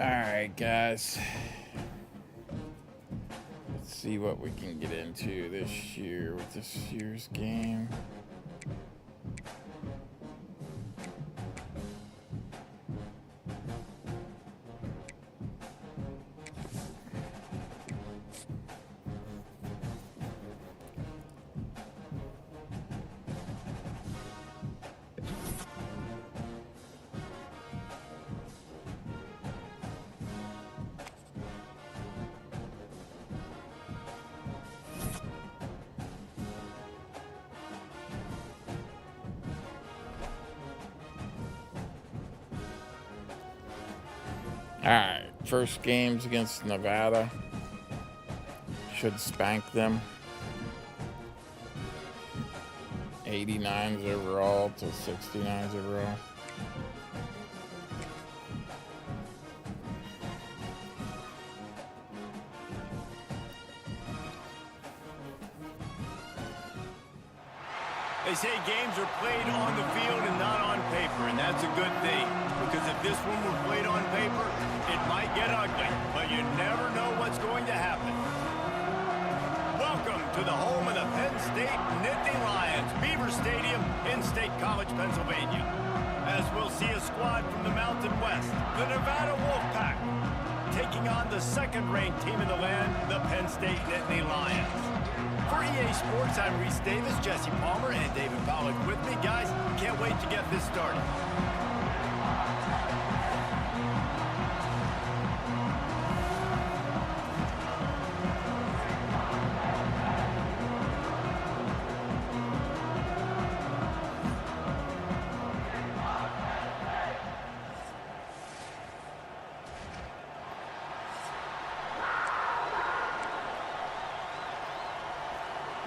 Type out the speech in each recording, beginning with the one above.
Alright, guys. Let's see what we can get into this year with this year's game. Alright, first game's against Nevada. Should spank them. 89s overall to 69s overall. They say games are played on the field and not on paper, and that's a good thing. Because if this one were played on paper, it might get ugly, but you never know what's going to happen. Welcome to the home of the Penn State Nittany Lions, Beaver Stadium in State College, Pennsylvania. As we'll see a squad from the Mountain West, the Nevada Wolfpack, taking on the second-ranked team in the land, the Penn State Nittany Lions. For EA Sports, I'm Reese Davis, Jesse Palmer, and David Pollack with me. Guys, can't wait to get this started.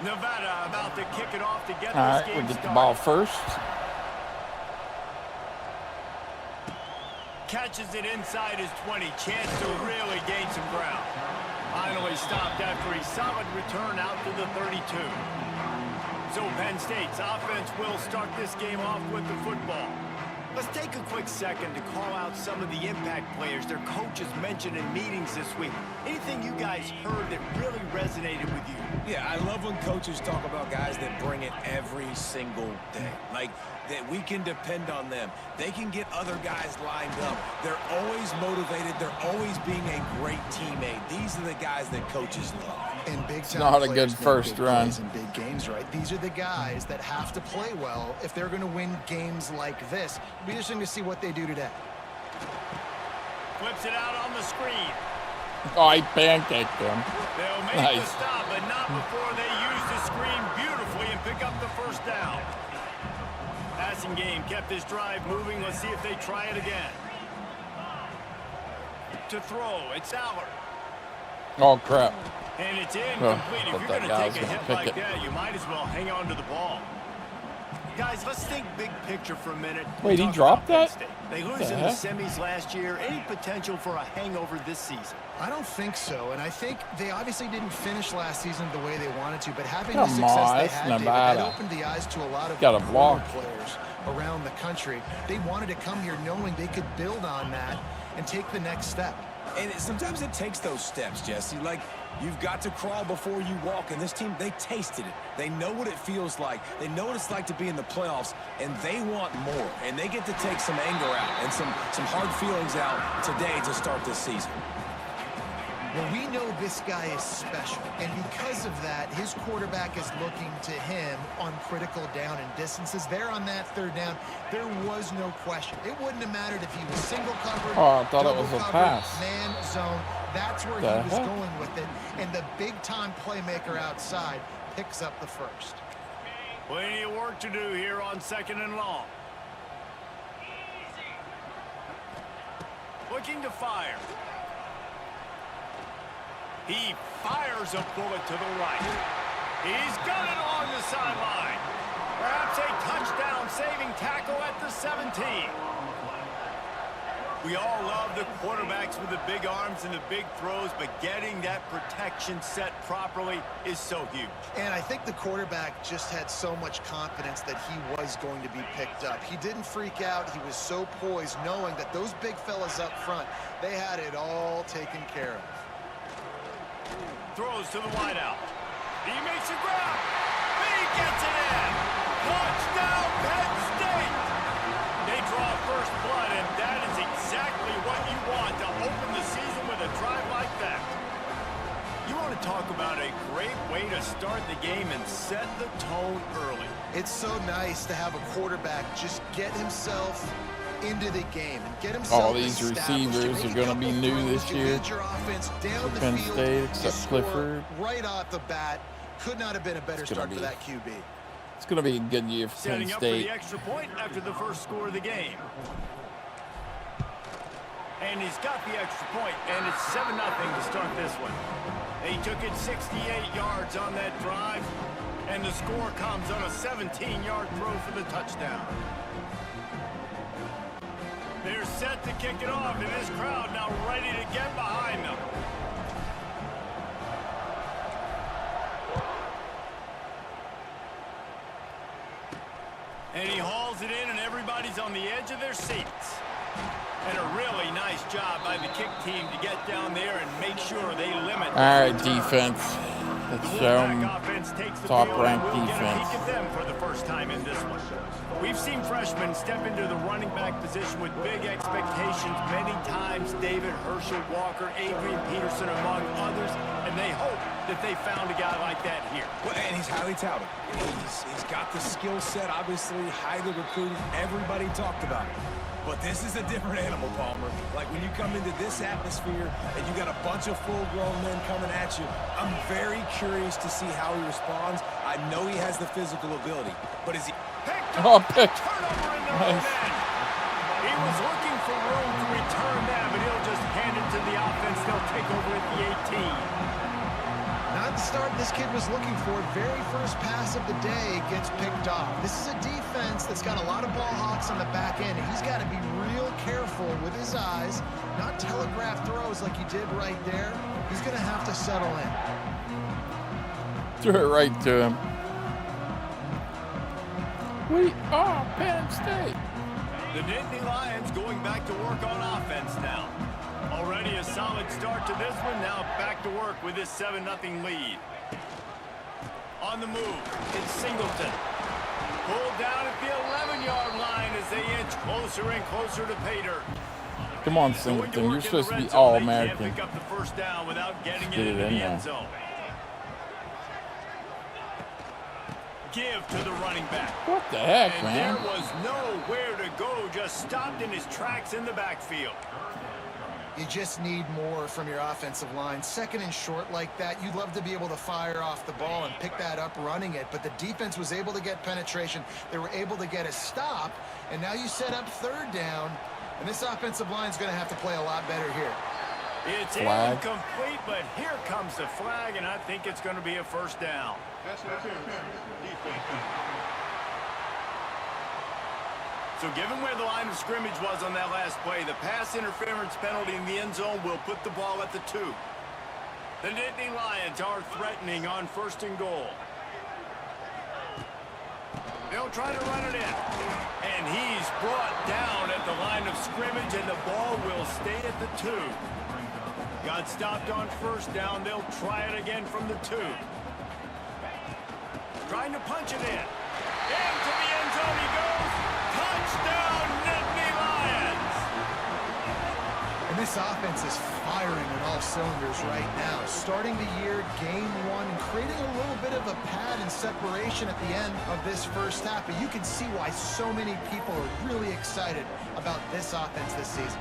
Nevada about to kick it off to get this game Alright, we get started. the ball first. Catches it inside his 20. Chance to really gain some ground. Finally stopped after a solid return out to the 32. So Penn State's offense will start this game off with the football. Let's take a quick second to call out some of the impact players their coaches mentioned in meetings this week. Anything you guys heard that really resonated with you? Yeah, I love when coaches talk about guys that bring it every single day. Like, that we can depend on them. They can get other guys lined up. They're always motivated. They're always being a great teammate. These are the guys that coaches love. And big time Not a good players make first big run. plays in big games, right? These are the guys that have to play well if they're going to win games like this. It'll be interesting to see what they do today. Flips it out on the screen. Oh, he pancaked them. They'll make the Nice. stop, but not before they use the screen beautifully and pick up the first down. Passing game kept this drive moving. Let's see if they try it again. To throw, it's Allard. Oh, crap. And it's incomplete. Oh, If thought you're that going to guy take was a gonna hit pick like it. that, you might as well hang on to the ball. Guys, let's think big picture for a minute. Wait, he Talk dropped about that? Penn State. They lose The in the heck? semis last year. Any potential for a hangover this season? I don't think so, and I think they obviously didn't finish last season the way they wanted to, but having Come the success on, they it's had, David, Nevada. that opened the eyes to a lot of Got a former block. players around the country. They wanted to come here knowing they could build on that and take the next step. And sometimes it takes those steps, Jesse. Like, you've got to crawl before you walk. And this team, they tasted it. They know what it feels like. They know what it's like to be in the playoffs, and they want more. And they get to take some anger out and some hard feelings out today to start this season. Well, we know this guy is special, and because of that, his quarterback is looking to him on critical down and distances. There on that third down, there was no question. It wouldn't have mattered if he was single covered, Oh, I thought it double was a covered, pass. man zone. That's where The he was heck? going with it, and the big-time playmaker outside picks up the first. Plenty of work to do here on 2nd and long. Looking to fire. He fires a bullet to the right. He's got it along the sideline. Perhaps a touchdown-saving tackle at the 17. We all love the quarterbacks with the big arms and the big throws, but getting that protection set properly is so huge. And I think the quarterback just had so much confidence that he was going to be picked up. He didn't freak out. He was so poised, knowing that those big fellas up front, they had it all taken care of. Throws to the wideout. He makes it grab. He gets it in. Touchdown, Penn State. They draw first blood, and that is exactly what you want to open the season with a drive like that. You want to talk about a great way to start the game and set the tone early. It's so nice to have a quarterback just get himself into the game and get himself all these receivers are going to be new this year for Penn State, except Clifford. Right off the bat, could not have been a better start for that QB. It's going to be a good year for Penn Setting up for the extra point after the first score of the game. And he's got the extra point, and it's 7-0 to start this one. They took it 68 yards on that drive, and the score comes on a 17-yard throw for the touchdown. They're set to kick it off, and this crowd now ready to get behind them. And he hauls it in, and everybody's on the edge of their seats. And a really nice job by the kick team to get down there and make sure they limit. All right, defense. Let's show them top-ranked defense. Peek at them for the first time in this one. We've seen freshmen step into the running back position with big expectations many times. David, Herschel, Walker, Adrian Peterson, among others, and they hope that they found a guy like that here. Well, and he's highly touted. He's got the skill set, obviously highly recruited. Everybody talked about it. But this is a different animal, Palmer. Like when you come into this atmosphere and you got a bunch of full-grown men coming at you, I'm very curious to see how he responds. I know he has the physical ability, but is he... Picked. Turnover in the Nice. end. He was looking for room to return that, but he'll just hand it to the offense. They'll take over at the 18. Not the start this kid was looking for. Very first pass of the day gets picked off. This is a defense that's got a lot of ball hawks on the back end. He's got to be real careful with his eyes, not telegraph throws like he did right there. He's going to have to settle in. Threw it right to him. We are Penn State. The Nittany Lions going back to work on offense now. Already a solid start to this one. Now back to work with this 7-0 lead. On the move, it's Singleton. Pulled down at the 11-yard line as they inch closer and closer to pay dirt. Come on, Singleton. You're supposed to be All-American. Pick up the first down without getting Get it it into in the there. end zone. Give to the running back. What the heck, And man? there was nowhere to go, just stopped in his tracks in the backfield. You just need more from your offensive line. Second and short like that, you'd love to be able to fire off the ball and pick that up running it, but the defense was able to get penetration. They were able to get a stop, and now you set up third down, and this offensive line is going to have to play a lot better here. It's Flag. incomplete, but here comes the flag, and I think it's going to be a first down. So given where the line of scrimmage was on that last play, the pass interference penalty in the end zone will put the ball at the 2. The Nittany Lions are threatening on first and goal. They'll try to run it in. And he's brought down at the line of scrimmage, and the ball will stay at the 2. Got stopped on first down. They'll try it again from the 2. Trying to punch it in. Into the end zone he goes. Touchdown, Nittany Lions! And this offense is firing on all cylinders right now. Starting the year, game 1, and creating a little bit of a pad and separation at the end of this first half. But you can see why so many people are really excited about this offense this season.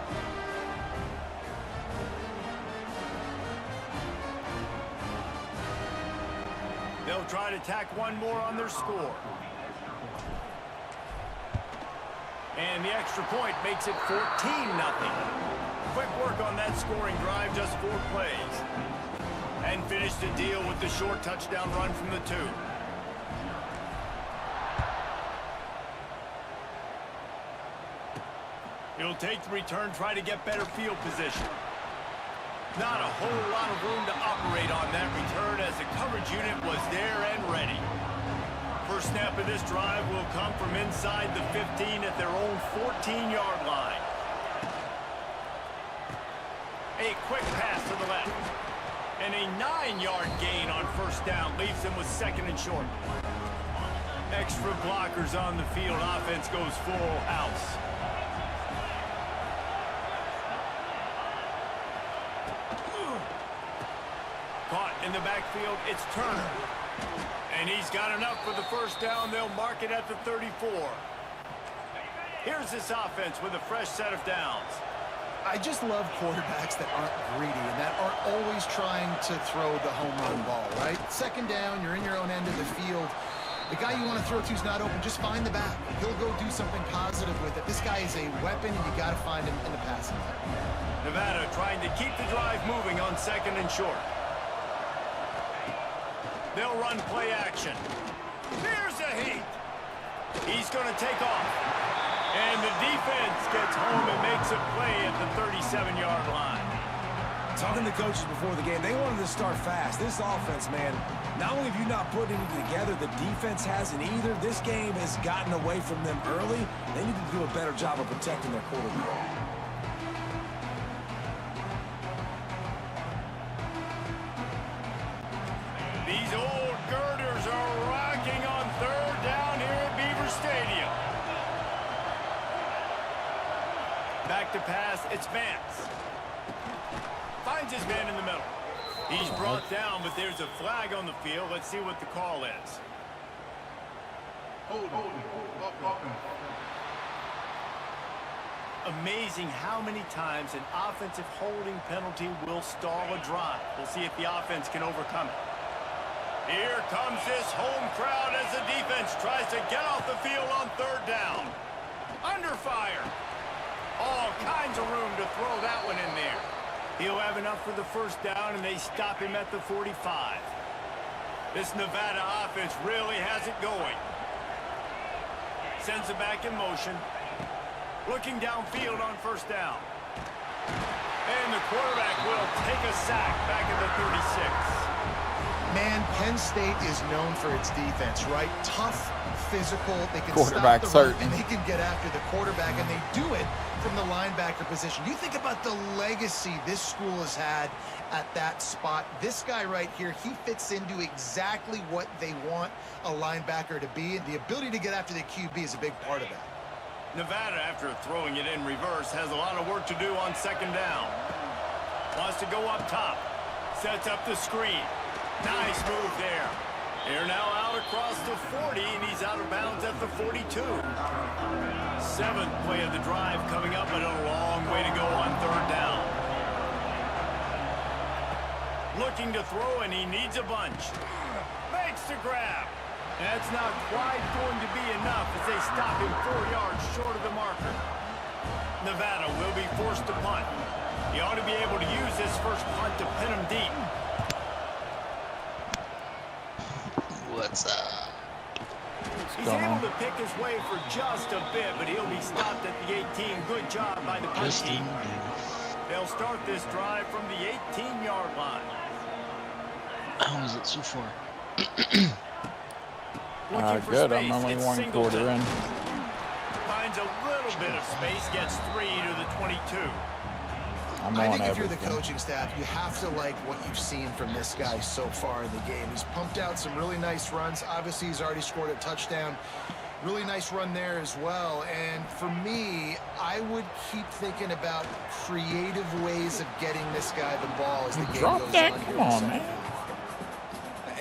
They'll try to tack one more on their score. And the extra point makes it 14-0. Quick work on that scoring drive, just 4 plays. And finished the deal with the short touchdown run from the 2. He'll take the return, try to get better field position. Not a whole lot of room to operate on that return as the coverage unit was there and ready. First snap of this drive will come from inside the 15 at their own 14-yard line. A quick pass to the left. And a 9-yard gain on first down leaves them with second and short. Extra blockers on the field. Offense goes full house. Caught in the backfield, it's Turner. And he's got enough for the first down. They'll mark it at the 34. Here's this offense with a fresh set of downs. I just love quarterbacks that aren't greedy and that aren't always trying to throw the home run ball, right? Second down, you're in your own end of the field. The guy you want to throw to is not open. Just find the back. He'll go do something positive with it. This guy is a weapon, and you got to find him in the passing game. Nevada trying to keep the drive moving on second and short. They'll run play action. Here's a heat. He's going to take off. And the defense gets home and makes a play at the 37-yard line. Talking to coaches before the game, they wanted to start fast. This offense, man, not only have you not put anything together, the defense hasn't either. This game has gotten away from them early. They need to do a better job of protecting their quarterback. These old girders are rocking on third down here at Beaver Stadium. Back to pass, it's Vance. Finds his man in the middle. He's brought down, but there's a flag on the field. Let's see what the call is. Amazing how many times an offensive holding penalty will stall a drive. We'll see if the offense can overcome it. Here comes this home crowd as the defense tries to get off the field on third down. Under fire. All kinds of room to throw that one in there. He'll have enough for the first down, and they stop him at the 45. This Nevada offense really has it going. Sends it back in motion. Looking downfield on first down. And the quarterback will take a sack back at the 36. Man, Penn State is known for its defense, right? Tough, physical. They can Quarterback's stop the run, hurting. and they can get after the quarterback, and they do it from the linebacker position. You think about the legacy this school has had at that spot. This guy right here, he fits into exactly what they want a linebacker to be, and the ability to get after the QB is a big part of that. Nevada, after throwing it in reverse, has a lot of work to do on second down. Wants to go up top. Sets up the screen. Nice move there. They're now out across the 40, and he's out of bounds at the 42. Seventh play of the drive coming up, but a long way to go on third down. Looking to throw, and he needs a bunch. Makes the grab. That's not quite going to be enough as they stop him 4 yards short of the marker. Nevada will be forced to punt. He ought to be able to use this first punt to pin him deep. What's up? He's able to pick his way for just a bit, but he'll be stopped at the 18. Good job by the punt team. They'll start this drive from the 18-yard line. How is it so far? Good. I'm only one quarter in. Finds a little bit of space, gets 3 to the 22. I think if you're the coaching staff, you have to like what you've seen from this guy so far in the game. He's pumped out some really nice runs. Obviously, he's already scored a touchdown. Really nice run there as well. And for me, I would keep thinking about creative ways of getting this guy the ball as the game goes on. Come on, man.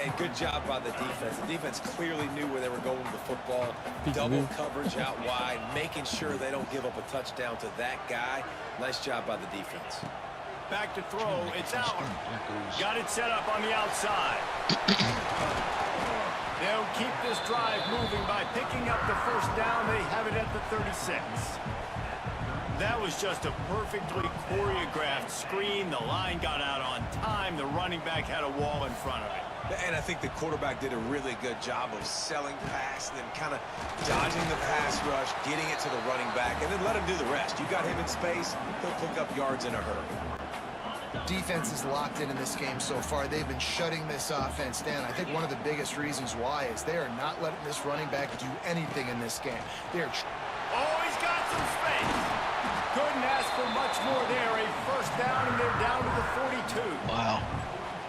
And good job by the defense. The defense clearly knew where they were going with the football. Double coverage out wide, making sure they don't give up a touchdown to that guy. Nice job by the defense. Back to throw, it's Allen. Got it set up on the outside. They'll keep this drive moving by picking up the first down. They have it at the 36. That was just a perfectly choreographed screen. The line got out on time. The running back had a wall in front of it. And I think the quarterback did a really good job of selling pass and then kind of dodging the pass rush, getting it to the running back, and then let him do the rest. You got him in space, he'll pick up yards in a hurry. Defense is locked in this game so far. They've been shutting this offense down. I think one of the biggest reasons why is they are not letting this running back do anything in this game. They're Oh, he's got some space. Couldn't ask for much more there. A first down, and they're down to the 42. Wow.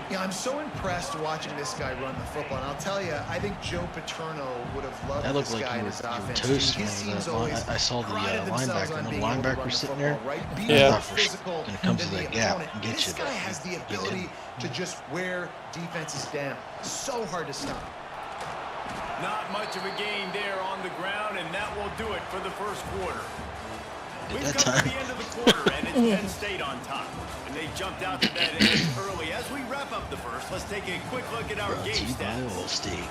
Yeah, I'm so impressed watching this guy run the football. And I'll tell you, I think Joe Paterno would have loved That looked this like guy you in were his offense. toast His when teams that always I saw the prided themselves linebacker, on and the being able to run linebacker the sitting football, there. right? Being Yeah. more physical When it comes than to the that gap, opponent. get This you guy there. has the Get in. ability to just wear defenses down. So hard to stop. Not much of a gain there on the ground, and that will do it for the first quarter. We've that come to time. the end of the quarter, and it's Penn State on top. And they jumped out to that edge early. As we wrap up the first, let's take a quick look at our Brought to game you by stats. Allstate.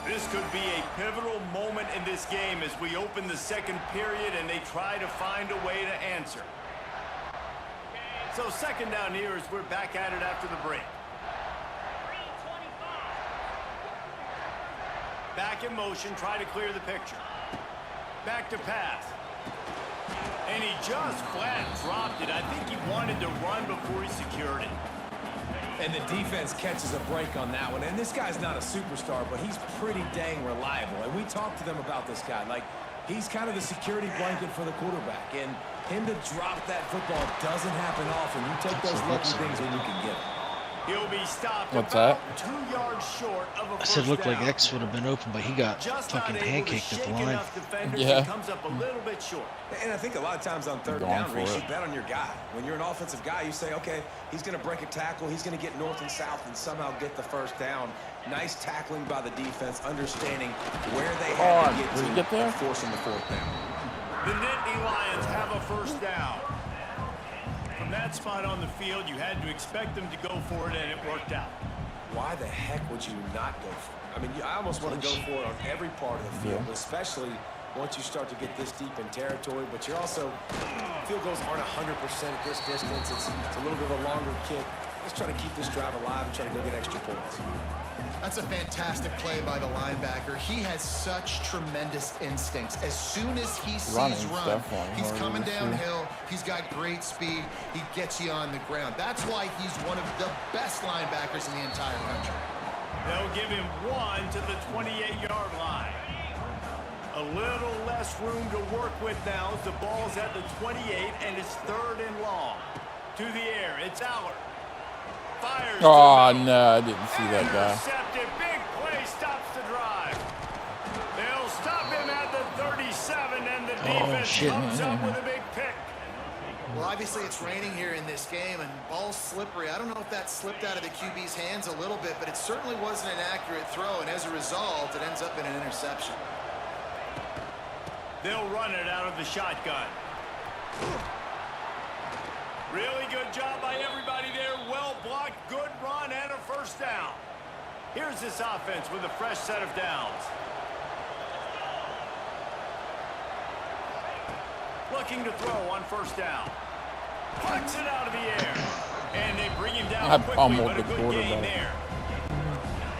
This could be a pivotal moment in this game as we open the second period and they try to find a way to answer. So second down here as we're back at it after the break. Back in motion, try to clear the picture. Back to pass. And he just flat dropped it. I think he wanted to run before he secured it. And the defense catches a break on that one. And this guy's not a superstar, but he's pretty dang reliable. And we talked to them about this guy. Like, he's kind of the security blanket for the quarterback. And him to drop that football doesn't happen often. You take those lucky things when you can get them. He'll be stopped What's about that? 2 yards short of a I first said looked like down. X would have been open, but he got Just fucking not able to pancaked at shake the line. enough defenders Yeah. and comes up a little bit short. And I think a lot of times on third Going down, for Reese, it. you bet on your guy. When you're an offensive guy, you say, okay, he's going to break a tackle, he's going to get north and south and somehow get the first down. Nice tackling by the defense, understanding where they had to get Did to he get there? and forcing the fourth down. The Nittany Lions have a first down. From that spot on the field, you had to expect them to go for it, and it worked out. Why the heck would you not go for it? I mean, I almost want to go for it on every part of the field, especially once you start to get this deep in territory. But you're also, field goals aren't 100% at this distance. It's a little bit of a longer kick. Let's try to keep this drive alive and try to go get extra points. That's a fantastic play by the linebacker. He has such tremendous instincts. As soon as he sees Running's run, definitely he's harder coming to see. downhill. He's got great speed. He gets you on the ground. That's why he's one of the best linebackers in the entire country. They'll give him 1 to the 28-yard line. A little less room to work with now as the ball's at the 28, and it's 3rd and long. To the air, it's Aller. Fires. Oh, no, I didn't see that guy. Intercepted. Big play stops the drive. They'll stop him at the 37, and the defense shit. comes up with a big pick. Well, obviously it's raining here in this game, and ball's slippery. I don't know if that slipped out of the QB's hands a little bit, but it certainly wasn't an accurate throw, and as a result, it ends up in an interception. They'll run it out of the shotgun. Really good job by everybody there. Well blocked, good run, and a first down. Here's this offense with a fresh set of downs. Looking to throw on first down. Puts it out of the air. And they bring him down I quickly, pummeled but a the good gain quarterback. there.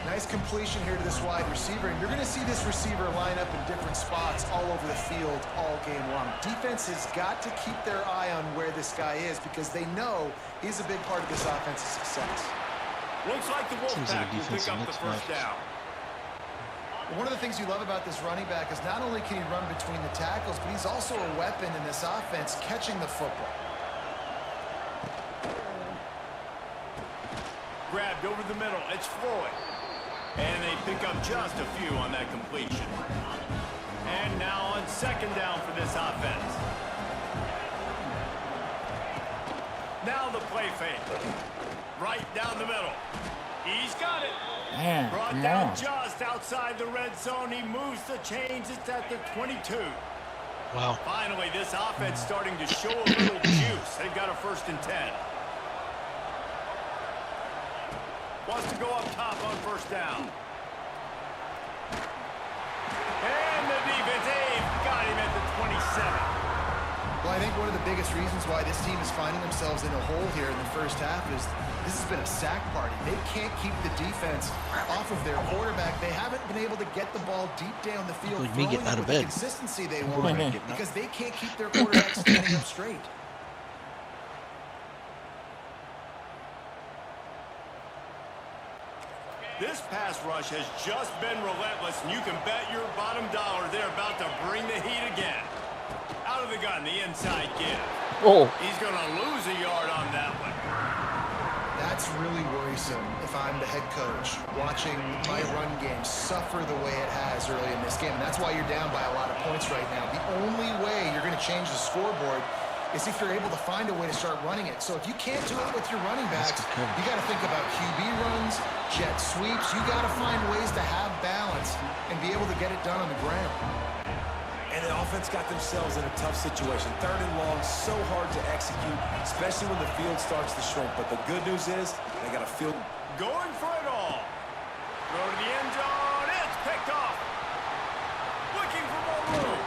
Nice completion here to this wide receiver, and you're going to see this receiver line up in different spots all over the field all game long. Defense has got to keep their eye on where this guy is because they know he's a big part of this offense's success. Looks like the Seems like Wolfpack a will pick defensive up the first mismatch. down. One of the things you love about this running back is not only can he run between the tackles, but he's also a weapon in this offense catching the football. Grabbed over the middle. It's Floyd. And they pick up just a few on that completion. And now on second down for this offense. Now the play fake. Right down the middle. He's got it. Man, Brought come down on. just outside the red zone. He moves the chains. It's at the 22. Wow. Finally, this offense starting to show a little juice. They've got a 1st and 10. Wants to go up top on first down. And the defense, got him at the 27. Well, I think one of the biggest reasons why this team is finding themselves in a hole here in the first half is this has been a sack party. They can't keep the defense off of their quarterback. They haven't been able to get the ball deep down the field, Like me getting out of the bed. consistency they want because they can't keep their quarterback standing up straight. This pass rush has just been relentless, and you can bet your bottom dollar they're about to bring the heat again. Out of the gun, the inside give. Oh. He's going to lose a yard on that one. That's really worrisome if I'm the head coach, watching my run game suffer the way it has early in this game. And that's why you're down by a lot of points right now. The only way you're going to change the scoreboard is if you're able to find a way to start running it. So if you can't do it with your running backs, you got to think about QB runs, jet sweeps. You got to find ways to have balance and be able to get it done on the ground. And the offense got themselves in a tough situation. 3rd and long, so hard to execute, especially when the field starts to shrink. But the good news is they got a field. Going for it all. Throw to the end zone. It's picked off. Looking for more room.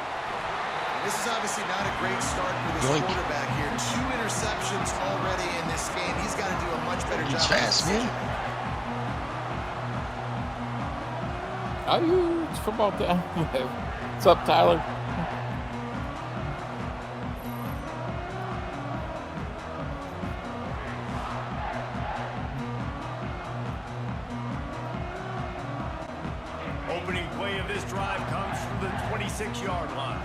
This is obviously not a great start for this quarterback here. 2 interceptions already in this game. He's got to do a much better job. He's fast, man. Oh, it's football down. What's up, Tyler? Opening play of this drive comes from the 26-yard line.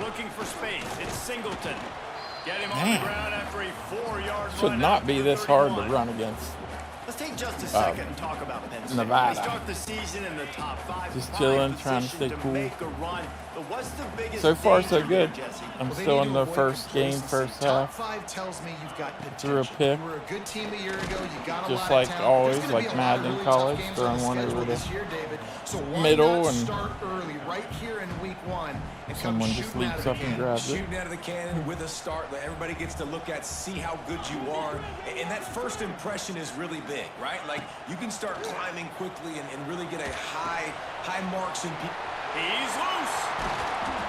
Looking for space. It's Singleton. Get him on the ground after a 4-yard run. Should not be this hard to run against. Let's take just a second and talk about Penn State. Nevada. They start the season in the top 5. Just chilling, trying to stay cool. Make a run. But what's the biggest So far, so danger good. here, Jesse? I'm still in the first game, first Top half. 5 tells me you've got potential. Threw a pick. You were a good team a year ago. You got a Just lot like of talent. always, There's gonna like be a lot of Madden in really college, tough games throwing on the one schedule over the this year, David. So why middle not and start early right here in week 1 and come someone just shooting out leaps of up the and can. grabs it. Shooting out of the cannon with a start that everybody gets to look at, see how good you are. And that first impression is really big, right? Like, you can start climbing quickly and really get a high marks. And He's loose.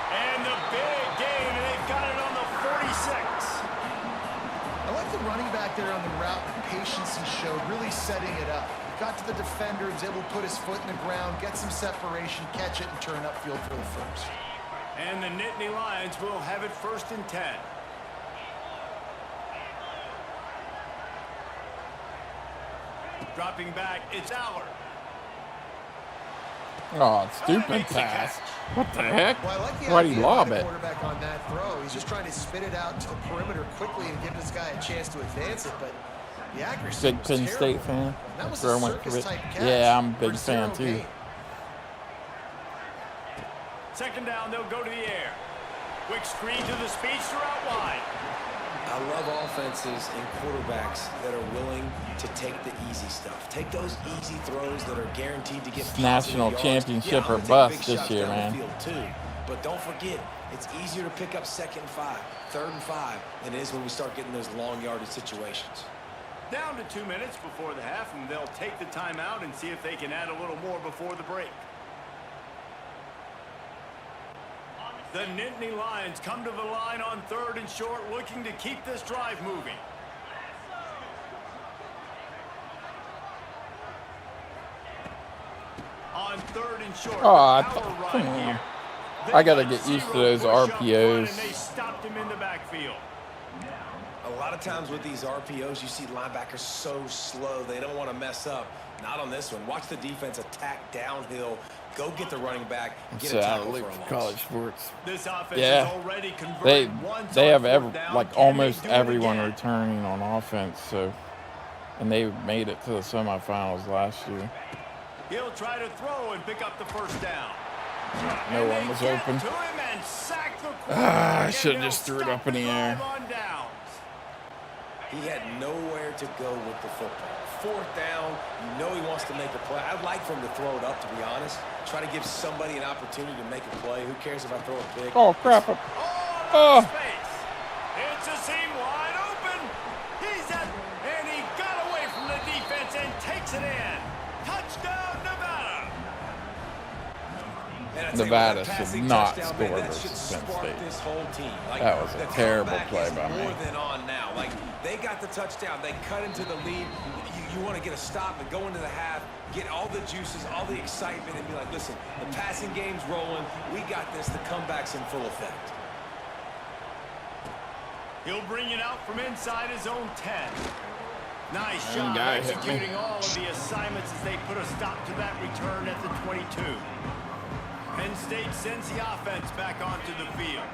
And the big gain, and they've got it on the 46. I like the running back there on the route, the patience he showed, really setting it up. Got to the defender, was able to put his foot in the ground, get some separation, catch it, and turn upfield for the first. And the Nittany Lions will have it 1st and 10. Dropping back, it's Aller. Oh, stupid pass. What the heck? Well, I like the Why'd he idea lob by the it? quarterback on that throw. He's just trying to spit it out to the perimeter quickly and give this guy a chance to advance it, but the accuracy Big was Penn terrible. State fan. That was Throw a went for it. circus-type catch Yeah, I'm a for big fan zero too. gain. 2nd down, they'll go to the air. Quick screen to the speedster out wide. I love offenses and quarterbacks that are willing to take the easy stuff. Take those easy throws that are guaranteed to get National yards. championship I'm or gonna take bust big this shots year, down man. the field too. But don't forget, it's easier to pick up 2nd and 5, 3rd and 5 than it is when we start getting those long yardage situations. Down to 2 minutes before the half, and they'll take the timeout and see if they can add a little more before the break. The Nittany Lions come to the line on 3rd and short, looking to keep this drive moving. On 3rd and short, Oh, power run come on. here. I gotta get used to those RPOs. And they stopped him in the backfield. A lot of times with these RPOs, you see linebackers so slow, they don't want to mess up. Not on this one. Watch the defense attack downhill, go get the running back, get So a I tackle leave for a loss. college sports. This offense Yeah. is already They converted once they on have every, 4th down. like Can they almost do it everyone again? returning on offense. So, and they made it to the semifinals last year. He'll try to throw and pick up the 1st down. No And one they was get open. to him and sack the I quarterback, should have and just they'll threw it stop up in the air. drive on downs. He had nowhere to go with the football. 4th down, you know he wants to make a play. I'd like for him to throw it up, to be honest. Try to give somebody an opportunity to make a play. Who cares if I throw a pick? Oh crap! Oh, Oh. space. It's a seam wide open. He's at, and he got away from the defense and takes it in. Touchdown, Nevada. And I Nevada should not score versus Penn State. That was a terrible play by me. More than on now. Like, they got the touchdown. They cut into the lead. You want to get a stop and go into the half, get all the juices, all the excitement, and be like, listen, the passing game's rolling. We got this. The comeback's in full effect. He'll bring it out from inside his own 10. Nice job executing all of the assignments as they put a stop to that return at the 22. Penn State sends the offense back onto the field.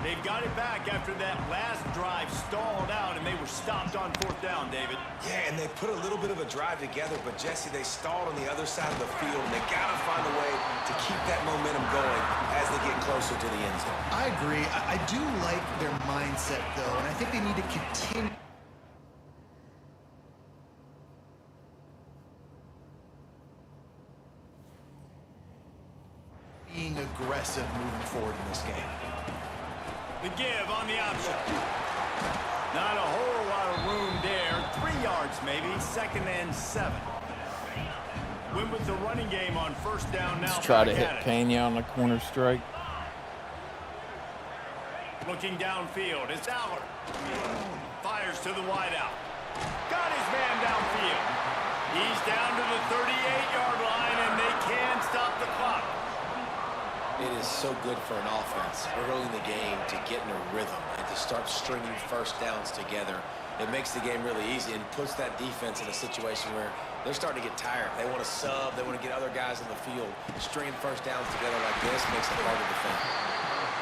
They've got it back after that last drive stalled out, and they were stopped on 4th down, David. Yeah, and they put a little bit of a drive together, but, Jesse, they stalled on the other side of the field, and they got to find a way to keep that momentum going as they get closer to the end zone. I agree. I do like their mindset, though, and I think they need to continue. Being aggressive moving forward in this game. The give on the option. Not a whole lot of room there. 3 yards maybe. 2nd and 7. Win with the running game on 1st down now. Let's try to hit Pena on the corner strike. Looking downfield. It's Allard. Fires to the wideout. Got his man downfield. He's down to the 38-yard line, and they can stop the clock. It is so good for an offense early in the game to get in a rhythm and to start stringing 1st downs together. It makes the game really easy and puts that defense in a situation where they're starting to get tired. They want to sub. They want to get other guys on the field. Stringing 1st downs together like this makes it hard to defend.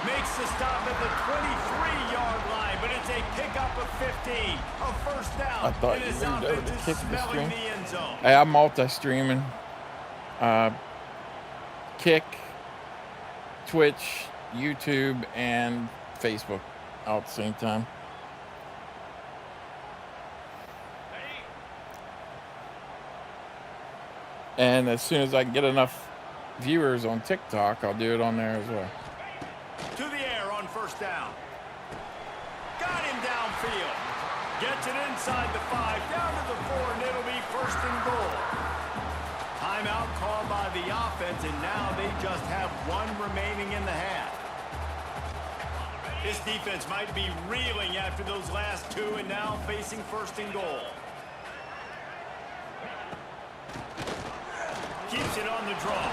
Makes the stop at the 23-yard line, but it's a pickup of 15. A 1st down. I thought and you his moved over offense to is kick the smelling stream. the end zone. Hey, I'm multi-streaming. Kick, Twitch, YouTube, and Facebook all at the same time. And as soon as I can get enough viewers on TikTok, I'll do it on there as well. To the air on 1st down. Got him downfield. Gets it inside the 5, down to the 4, and it'll be 1st and goal. Timeout called by the offense, and now they just have 1 remaining in the half. This defense might be reeling after those last 2, and now facing 1st and goal. Keeps it on the draw.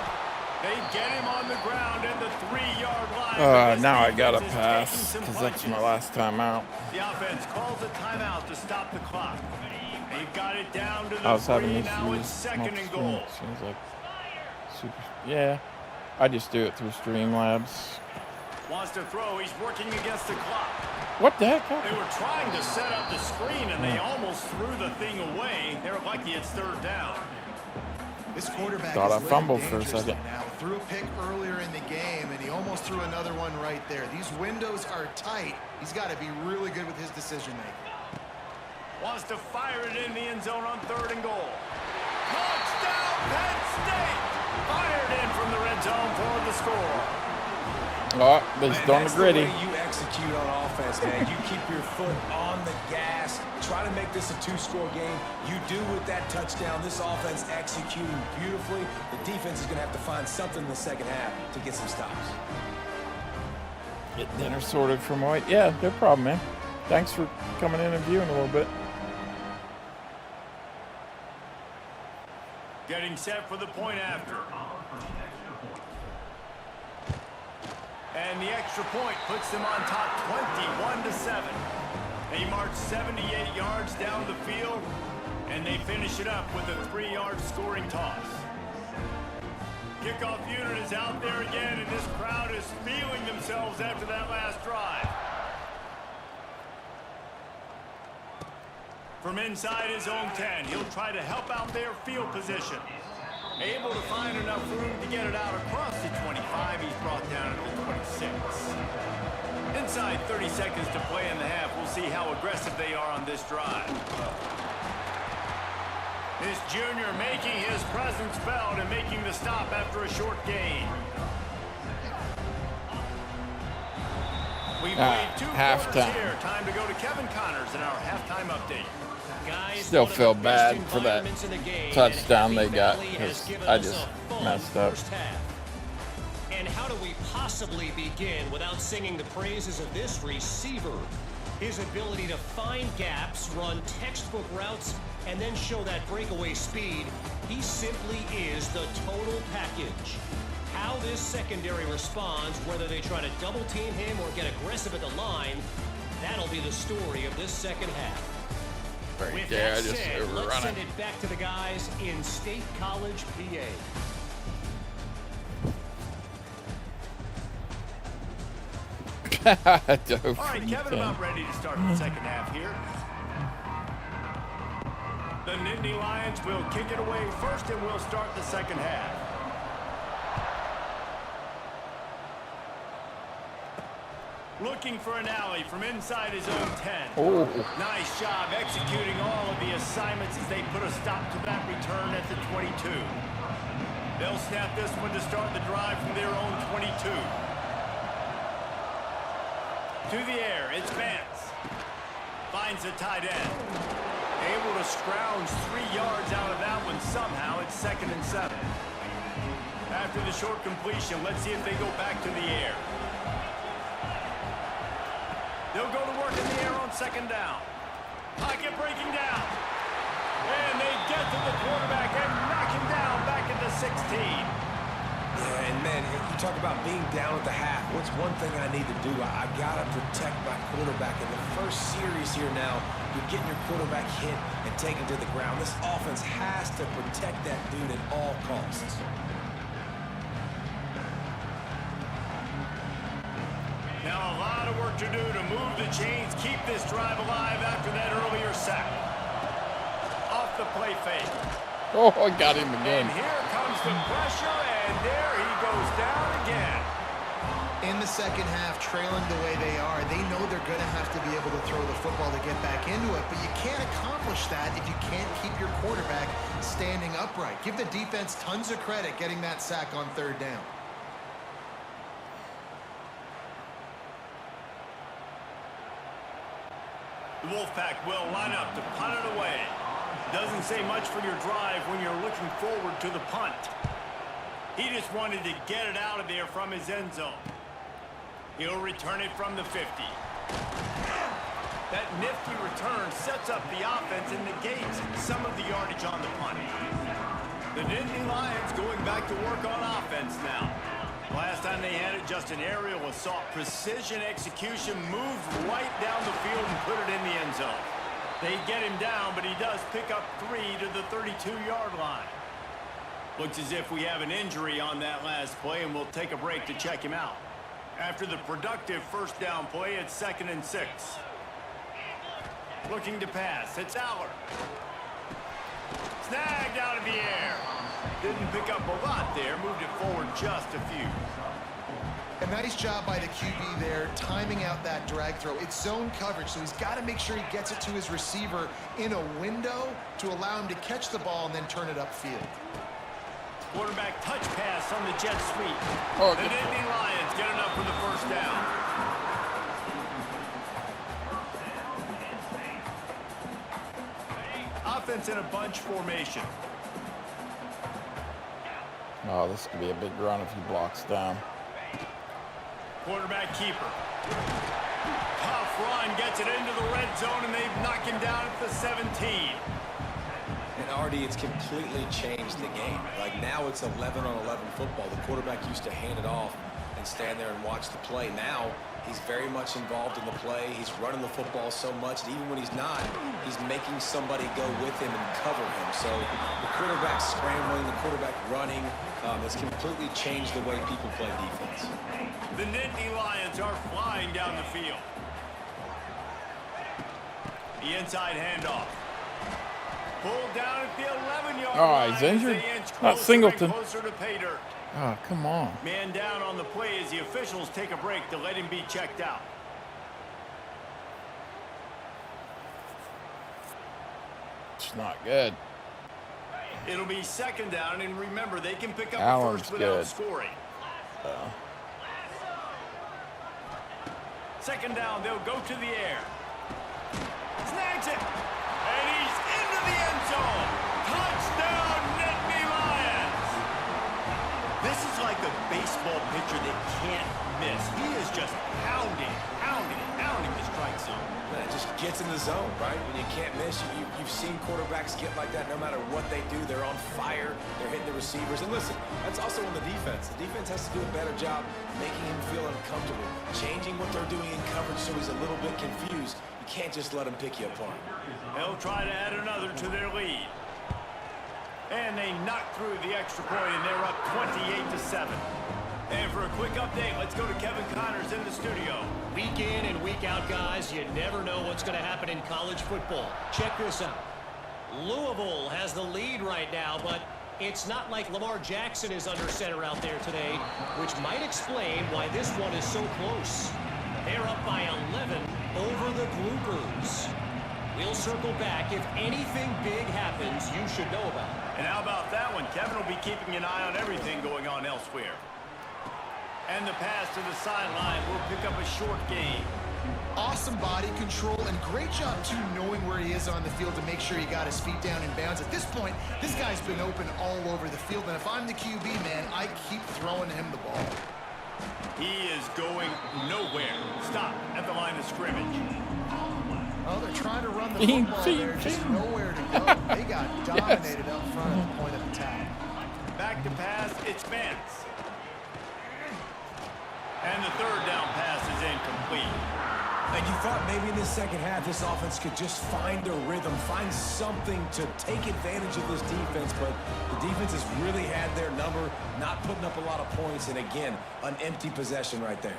They get him on the ground at the 3-yard line. Now I gotta pass because that's my last time out. The offense calls a timeout to stop the clock. They've got it down to the I was 3. having Now it's issues. 2nd and goal. Seems like super. Yeah, I just do it through Streamlabs. Wants to throw. He's working against the clock. What the heck? They were trying to set up the screen, and they almost threw the thing away. They were lucky it's 3rd down. This quarterback Thought I is fumbled living for a dangerously second. now. Threw a pick earlier in the game, and he almost threw another one right there. These windows are tight. He's got to be really good with his decision-making. Wants to fire it in the end zone on 3rd and goal. Touchdown, Penn State! Fired in from the red zone for the score. Oh, they just on the gritty. That's the way you execute on offense, man. You keep your foot on the gas. Try to make this a 2-score game. You do with that touchdown. This offense executing beautifully. The defense is going to have to find something in the 2nd half to get some stops. Get dinner sorted from White. Yeah, no problem, man. Thanks for coming in and viewing a little bit. Getting set for the point after. And the extra point puts them on top 21-7. They march 78 yards down the field, and they finish it up with a 3-yard scoring toss. Kickoff unit is out there again, and this crowd is feeling themselves after that last drive. From inside his own 10, he'll try to help out their field position. Able to find enough room to get it out across the 25. He's brought down at the 26. Inside 30 seconds to play in the half. We'll see how aggressive they are on this drive. This junior making his presence felt and making the stop after a short gain. We've played 2 quarters halftime. here. Time to go to Kevin Connors in our halftime update. Still feel bad for that touchdown they got because I just messed up. And how do we possibly begin without singing the praises of this receiver? His ability to find gaps, run textbook routes, and then show that breakaway speed. He simply is the total package. How this secondary responds, whether they try to double team him or get aggressive at the line, that'll be the story of this second half. Right With there, I that just said, let's overrun send it. it back to the guys in State College, PA. All right, Kevin, about ready to start the second half here. The Nittany Lions will kick it away first, and we'll start the second half. Looking for an alley from inside his own 10. Oh. Nice job executing all of the assignments as they put a stop to that return at the 22. They'll snap this one to start the drive from their own 22. To the air, it's Vance. Finds the tight end. Able to scrounge 3 yards out of that one somehow. It's 2nd and 7. After the short completion, let's see if they go back to the air. They'll go to work in the air on 2nd down. Pocket breaking down. And they get to the quarterback and knock him down back at the 16. Yeah, and man, you talk about being down at the half. What's one thing I need to do? I got to protect my quarterback. In the first series here now, you're getting your quarterback hit and taken to the ground. This offense has to protect that dude at all costs. Now a lot of work to do to move the chains, keep this drive alive after that earlier sack. Off the play fake. Oh, I got him again. And here comes the pressure, and there he goes down again. In the second half, trailing the way they are, they know they're going to have to be able to throw the football to get back into it, but you can't accomplish that if you can't keep your quarterback standing upright. Give the defense tons of credit getting that sack on 3rd down. The Wolfpack will line up to punt it away. Doesn't say much for your drive when you're looking forward to the punt. He just wanted to get it out of there from his end zone. He'll return it from the 50. That nifty return sets up the offense and negates some of the yardage on the punt. The Nittany Lions going back to work on offense now. Last time they had it, just an aerial assault. Precision execution, moved right down the field and put it in the end zone. They get him down, but he does pick up 3 to the 32-yard line. Looks as if we have an injury on that last play, and we'll take a break to check him out. After the productive 1st down play, it's 2nd and 6. Looking to pass, it's Aller. Snagged out of the air. Didn't pick up a lot there, moved it forward just a few. A nice job by the QB there, timing out that drag throw. It's zone coverage, so he's got to make sure he gets it to his receiver in a window to allow him to catch the ball and then turn it upfield. Quarterback touch pass on the jet sweep. Oh, the Nittany Lions get enough for the 1st down. Offense in a bunch formation. Oh, this could be a big run if he blocks down. Quarterback keeper. Tough run, gets it into the red zone, and they've knocked him down at the 17. And Artie, it's completely changed the game. Like now it's 11-on-11 football. The quarterback used to hand it off and stand there and watch the play. Now he's very much involved in the play. He's running the football so much, and even when he's not, he's making somebody go with him and cover him. So the quarterback scrambling, the quarterback running, has completely changed the way people play defense. The Nittany Lions are flying down the field. The inside handoff. Pulled down at the 11-yard line. Oh, he's injured? As they inch Not closer Singleton. and closer to pay dirt. Oh, come on. Man down on the play as the officials take a break to let him be checked out. It's not good. It'll be 2nd down, and remember, they can pick up Allen's the 1st without good. scoring. 2nd down, they'll go to the air. Snags it, and he's into the end zone. Touchdown, Nittany Lions. This is like a baseball baseball pitcher that can't miss. He is just pounding the strike zone. Man, it just gets in the zone, right? When you can't miss, you've seen quarterbacks get like that no matter what they do. They're on fire. They're hitting the receivers. And listen, that's also on the defense. The defense has to do a better job making him feel uncomfortable, changing what they're doing in coverage so he's a little bit confused. You can't just let him pick you apart. They'll try to add another to their lead. And they knock through the extra point, and they're up 28-7. And for a quick update, let's go to Kevin Connors in the studio. Week in and week out, guys, you never know what's going to happen in college football. Check this out. Louisville has the lead right now, but it's not like Lamar Jackson is under center out there today, which might explain why this one is so close. They're up by 11 over the Bluebirds. We'll circle back. If anything big happens, you should know about it. And how about that one? Kevin will be keeping an eye on everything going on elsewhere. And the pass to the sideline will pick up a short gain. Awesome body control and great job, too, knowing where he is on the field to make sure he got his feet down in bounds. At this point, this guy's been open all over the field, and if I'm the QB, man, I keep throwing him the ball. He is going nowhere. Stop at the line of scrimmage. Oh, they're trying to run the football there, just nowhere to go. They got dominated up front at the point of attack. Back to pass, it's Vance. And the third down pass is incomplete. Like you thought maybe in this second half, this offense could just find a rhythm, find something to take advantage of this defense, but the defense has really had their number, not putting up a lot of points, and again, an empty possession right there.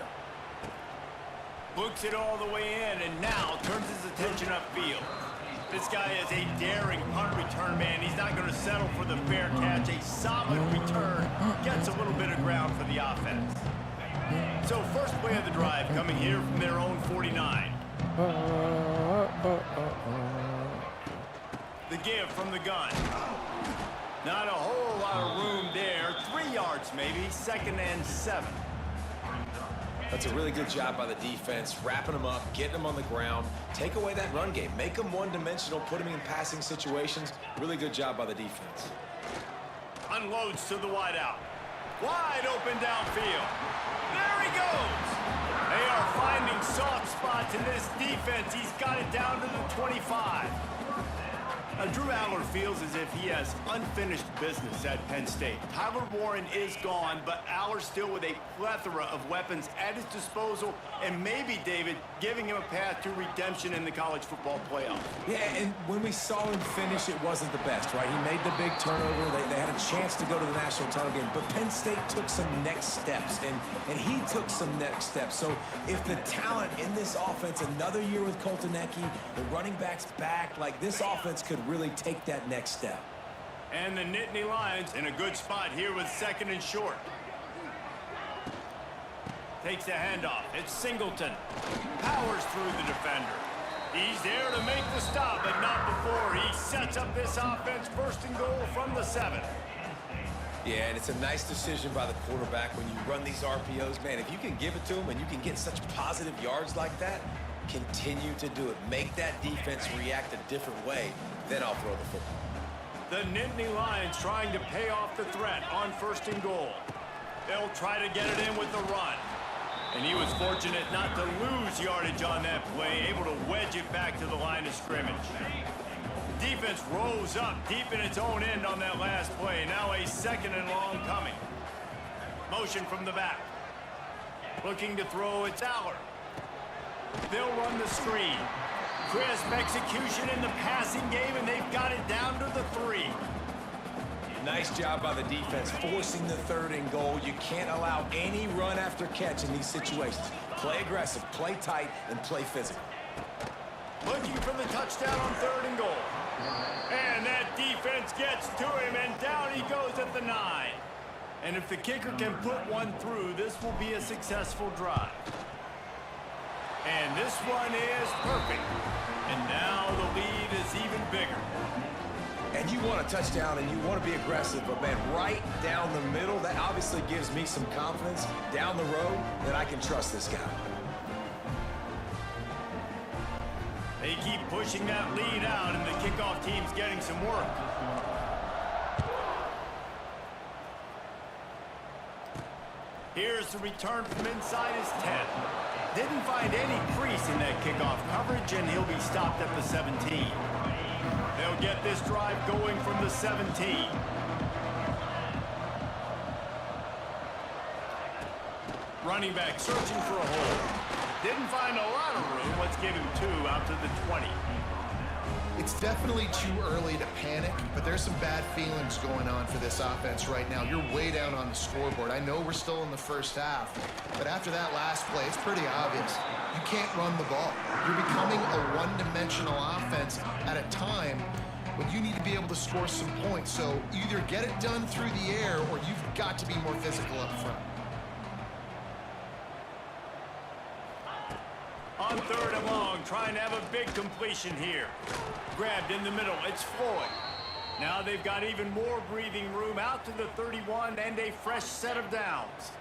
Looks it all the way in, and now turns his attention upfield. This guy is a daring punt return man. He's not going to settle for the fair catch. A solid return gets a little bit of ground for the offense. So first play of the drive coming here from their own 49. The give from the gun. Not a whole lot of room there. 3 yards maybe, 2nd and 7. That's a really good job by the defense, wrapping them up, getting them on the ground, take away that run game, make them one-dimensional, put them in passing situations. Really good job by the defense. Unloads to the wideout. Wide open downfield. There he goes. They are finding soft spots in this defense. He's got it down to the 25. Drew Aller feels as if he has unfinished business at Penn State. Tyler Warren is gone, but Aller still with a plethora of weapons at his disposal, and maybe, David, giving him a path to redemption in the college football playoff. Yeah, and when we saw him finish, it wasn't the best, right? He made the big turnover. They had a chance to go to the national title game, but Penn State took some next steps, and he took some next steps. So if the talent in this offense, another year with Colton Ecke, the running backs back, like this offense could really take that next step. And the Nittany Lions in a good spot here with 2nd and short. Takes a handoff. It's Singleton. Powers through the defender. He's there to make the stop, but not before he sets up this offense. 1st and goal from the 7. Yeah, and it's a nice decision by the quarterback when you run these RPOs. Man, if you can give it to him and you can get such positive yards like that, continue to do it. Make that defense react a different way. Then I'll throw the football. The Nittany Lions trying to pay off the threat on 1st and goal. They'll try to get it in with the run. And he was fortunate not to lose yardage on that play, able to wedge it back to the line of scrimmage. Defense rose up deep in its own end on that last play. Now a 2nd and long coming. Motion from the back. Looking to throw, it's Aller. They'll run the screen. Crisp execution in the passing game, and they've got it down to the 3. Nice job by the defense, forcing the 3rd and goal. You can't allow any run after catch in these situations. Play aggressive, play tight, and play physical. Looking for the touchdown on 3rd and goal. And that defense gets to him, and down he goes at the 9. And if the kicker can put one through, this will be a successful drive. And this one is perfect. And now the lead is even bigger. And you want a touchdown and you want to be aggressive, but man, right down the middle, that obviously gives me some confidence down the road that I can trust this guy. They keep pushing that lead out, and the kickoff team's getting some work. Here's the return from inside his 10. Didn't find any crease in that kickoff coverage, and he'll be stopped at the 17. They'll get this drive going from the 17. Running back searching for a hole. Didn't find a lot of room. Let's give him 2 out to the 20. It's definitely too early to panic, but there's some bad feelings going on for this offense right now. You're way down on the scoreboard. I know we're still in the first half, but after that last play, it's pretty obvious. You can't run the ball. You're becoming a one-dimensional offense at a time when you need to be able to score some points. So either get it done through the air or you've got to be more physical up front. On 3rd and long, trying to have a big completion here. Grabbed in the middle, it's Floyd. Now they've got even more breathing room out to the 31 and a fresh set of downs.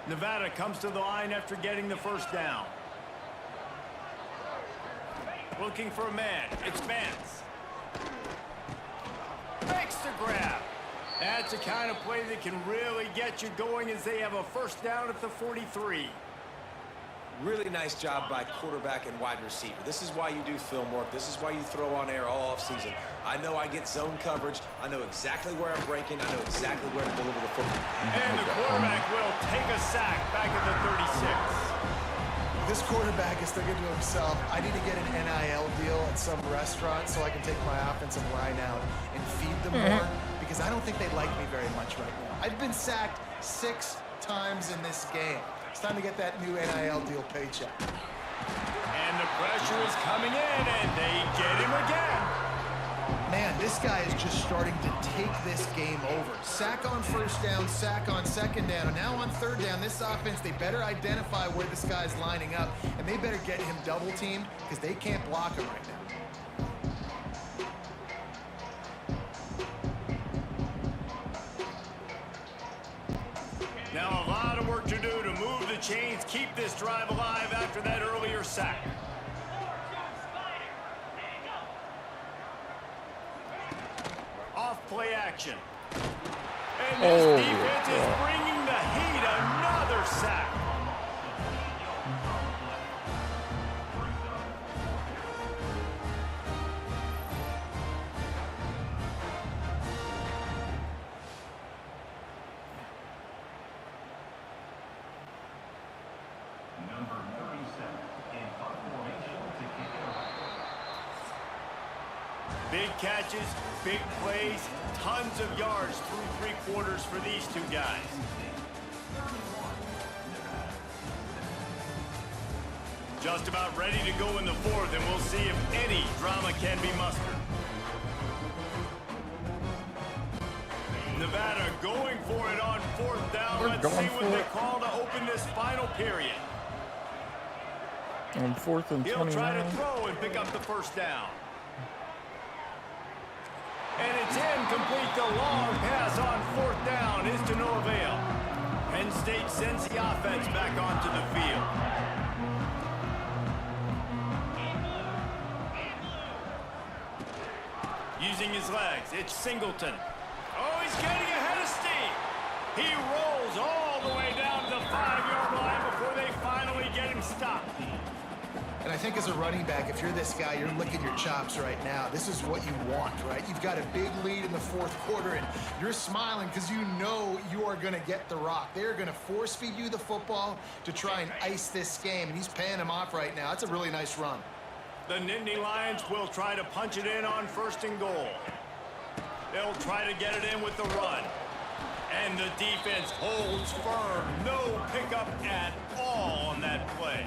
Nevada comes to the line after getting the first down. Looking for a man, it's Vance. Makes the grab. That's the kind of play that can really get you going as they have a first down at the 43. Really nice job by quarterback and wide receiver. This is why you do film work. This is why you throw on air all offseason. I know I get zone coverage. I know exactly where I'm breaking. I know exactly where to deliver the football. And the quarterback will take a sack back at the 36. This quarterback is thinking to himself, I need to get an NIL deal at some restaurant so I can take my offensive line out and feed them more, because I don't think they like me very much right now. I've been sacked 6 times in this game. It's time to get that new NIL deal paycheck. And the pressure is coming in, and they get him again. Man, this guy is just starting to take this game over. Sack on first down, sack on second down, and now on third down, this offense, they better identify where this guy's lining up, and they better get him double teamed because they can't block him right now. Now a lot of work to do to move the chains, keep this drive alive after that earlier sack. Off play action. And this defense is bringing the heat. Another sack. Big catches, big plays, tons of yards through 3 quarters for these 2 guys. Just about ready to go in the 4th, and we'll see if any drama can be mustered. Nevada going for it on 4th down. Let's see what they call to open this final period. On 4th and 29. He'll try to throw and pick up the first down. And it's incomplete. The long pass on 4th down is to no avail. Penn State sends the offense back onto the field. Using his legs, it's Singleton. Oh, he's getting ahead of steam. He rolls all the way down to the 5-yard line before they finally get him stopped. And I think as a running back, if you're this guy, you're licking your chops right now. This is what you want, right? You've got a big lead in the 4th quarter, and you're smiling because you know you are going to get the rock. They're going to force feed you the football to try and ice this game, and he's paying him off right now. That's a really nice run. The Nittany Lions will try to punch it in on 1st and goal. They'll try to get it in with the run. And the defense holds firm. No pickup at all on that play.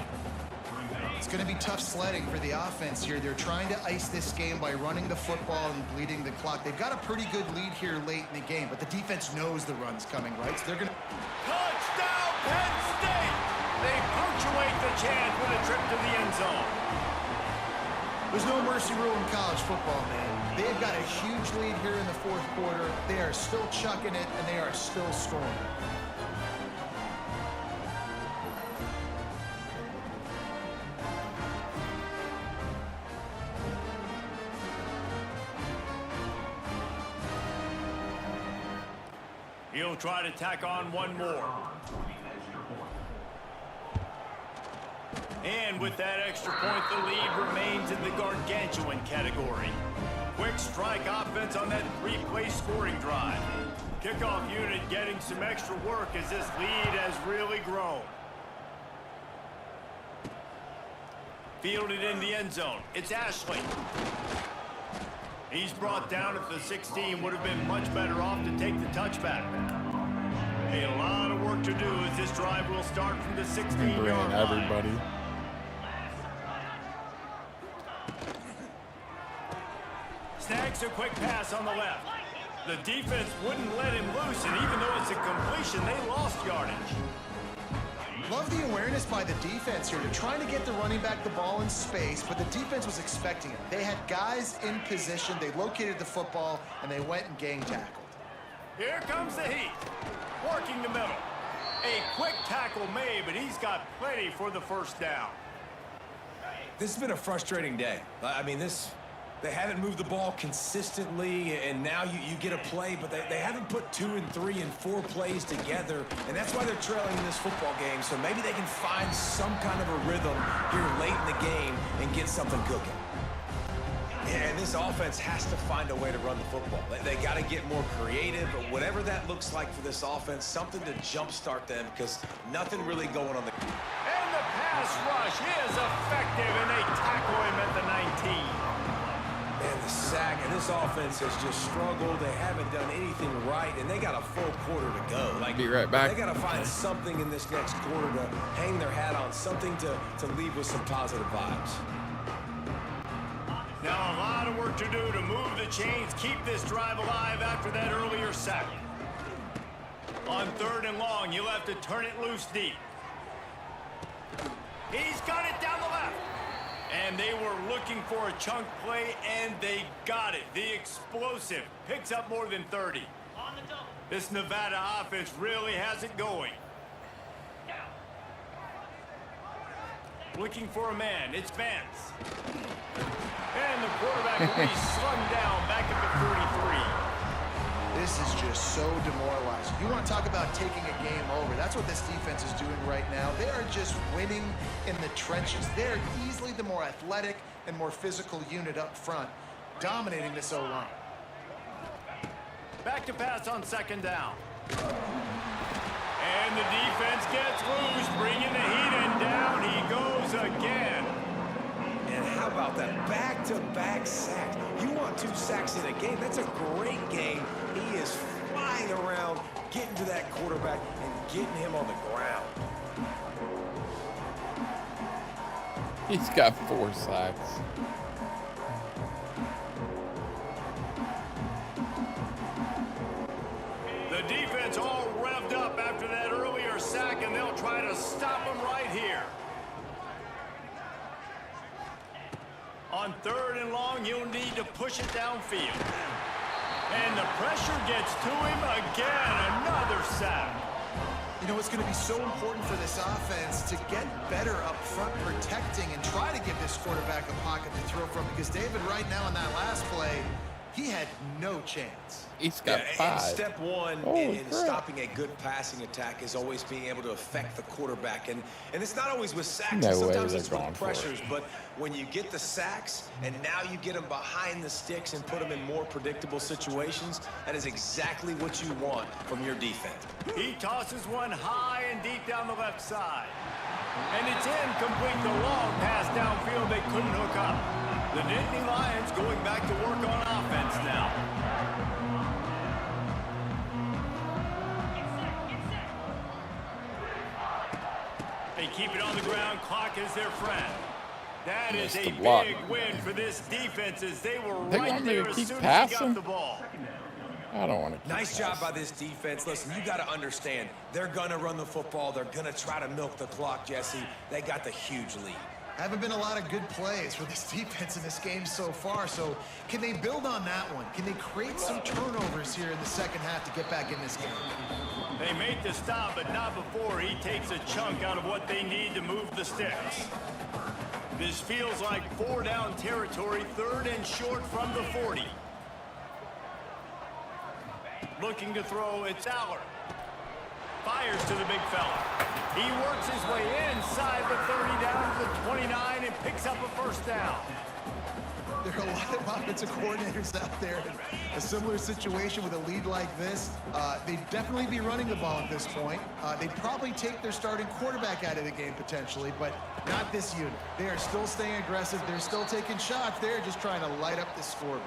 It's going to be tough sledding for the offense here. They're trying to ice this game by running the football and bleeding the clock. They've got a pretty good lead here late in the game, but the defense knows the run's coming, right? So they're going to... Touchdown, Penn State! They punctuate the chance with a trip to the end zone. There's no mercy rule in college football, man. They've got a huge lead here in the 4th quarter. They are still chucking it, and they are still scoring. He'll try to tack on one more. And with that extra point, the lead remains in the gargantuan category. Quick strike offense on that 3-play scoring drive. Kickoff unit getting some extra work as this lead has really grown. Fielded in the end zone. It's Ashley. He's brought down at the 16. Would have been much better off to take the touchback. A lot of work to do as this drive will start from the 16-yard line. Everybody. Snags a quick pass on the left. The defense wouldn't let him loose, and even though it's a completion, they lost yardage. Love the awareness by the defense here. They're trying to get the running back the ball in space, but the defense was expecting it. They had guys in position. They located the football, and they went and gang tackled. Here comes the heat. Working the middle. A quick tackle made, but he's got plenty for the first down. This has been a frustrating day. I mean, they haven't moved the ball consistently, and now you get a play, but they haven't put 2 and 3 and 4 plays together, and that's why they're trailing in this football game. So maybe they can find some kind of a rhythm here late in the game and get something cooking. And this offense has to find a way to run the football. They got to get more creative, but whatever that looks like for this offense, something to jumpstart them, because nothing really going on the... And the pass rush is effective, and they tackle him at the 19. And the sack, and this offense has just struggled. They haven't done anything right, and they got a full quarter to go. Be right back. They got to find something in this next quarter to hang their hat on, something to leave with some positive vibes. Now a lot of work to do to move the chains, keep this drive alive after that earlier sack. On 3rd and long, you'll have to turn it loose deep. He's got it down the left. And they were looking for a chunk play, and they got it. The explosive picks up more than 30. This Nevada offense really has it going. Looking for a man. It's Vance. And the quarterback will be slung down back at the 33. This is just so demoralizing. You want to talk about taking a game over. That's what this defense is doing right now. They are just winning in the trenches. They're easily the more athletic and more physical unit up front, dominating this O-line. Back to pass on 2nd down. And the defense gets loose, bringing the heat, and down he goes again. And how about that back-to-back sacks? You want 2 sacks in a game, that's a great game. He is flying around, getting to that quarterback and getting him on the ground. He's got 4 sacks. The defense all revved up after that earlier sack, and they'll try to stop him right here. On 3rd and long, you'll need to push it downfield. And the pressure gets to him again. Another sack. You know, it's going to be so important for this offense to get better up front protecting and try to give this quarterback a pocket to throw from, because David, right now in that last play, he had no chance. He's got 5. And step one in stopping a good passing attack is always being able to affect the quarterback. And it's not always with sacks. No Sometimes way it's with pressures. But when you get the sacks and now you get them behind the sticks and put them in more predictable situations, that is exactly what you want from your defense. He tosses one high and deep down the left side. And it's incomplete. The long pass downfield they couldn't hook up. The Nittany Lions going back to work on offense now. They keep it on the ground. Clock is their friend. That is a big win for this defense as they were right there as soon as he got the ball. I don't want to keep Nice job by this defense. Listen, you got to understand, they're going to run the football. They're going to try to milk the clock, Jesse. They got the huge lead. Haven't been a lot of good plays for this defense in this game so far, so can they build on that one? Can they create some turnovers here in the second half to get back in this game? They make the stop, but not before he takes a chunk out of what they need to move the sticks. This feels like 4-down territory, 3rd and short from the 40. Looking to throw, it's Aller. fires to the big fella. He works his way inside the 30 down to the 29 and picks up a first down. There are a lot of offensive coordinators out there in a similar situation with a lead like this. They'd definitely be running the ball at this point. They'd probably take their starting quarterback out of the game potentially, but not this unit. They are still staying aggressive. They're still taking shots. They're just trying to light up the scoreboard.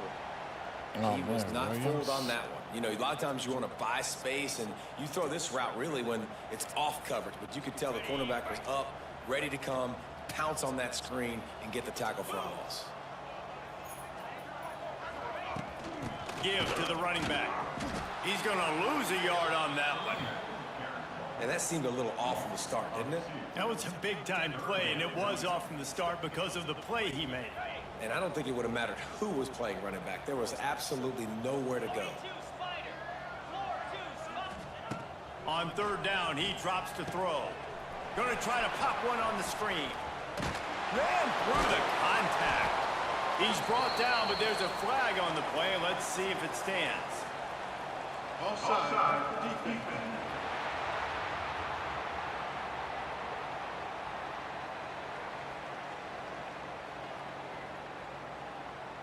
Oh, He was man, not Williams. fooled on that one. You know, a lot of times you want to buy space, and you throw this route really when it's off coverage. But you could tell the cornerback was up, ready to come, pounce on that screen, and get the tackle for a loss. Give to the running back. He's going to lose a yard on that one. And that seemed a little off from the start, didn't it? That was a big-time play, and it was off from the start because of the play he made. And I don't think it would have mattered who was playing running back. There was absolutely nowhere to go. On third down, he drops to throw. Going to try to pop one on the screen. Ran through the contact. He's brought down, but there's a flag on the play. Let's see if it stands. Offside, defense.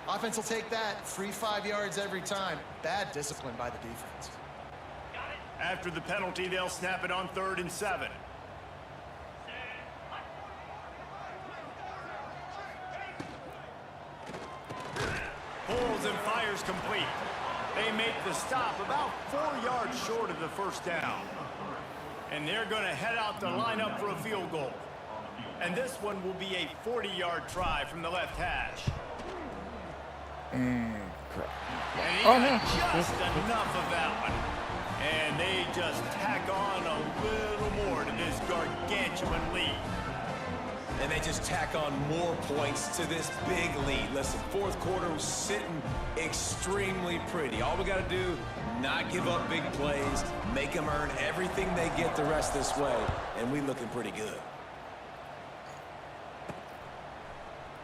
Offense will take that. Free 5 yards every time. Bad discipline by the defense. After the penalty, they'll snap it on 3rd and 7. Pulls and fires complete. They make the stop about 4 yards short of the first down. And they're going to head out to line up for a field goal. And this one will be a 40-yard try from the left hash. Crap. And he Oh, got no. just enough of that one. And they just tack on a little more to this gargantuan lead. And they just tack on more points to this big lead. Listen, fourth quarter was sitting extremely pretty. All we got to do, not give up big plays, make them earn everything they get the rest this way, and we looking pretty good.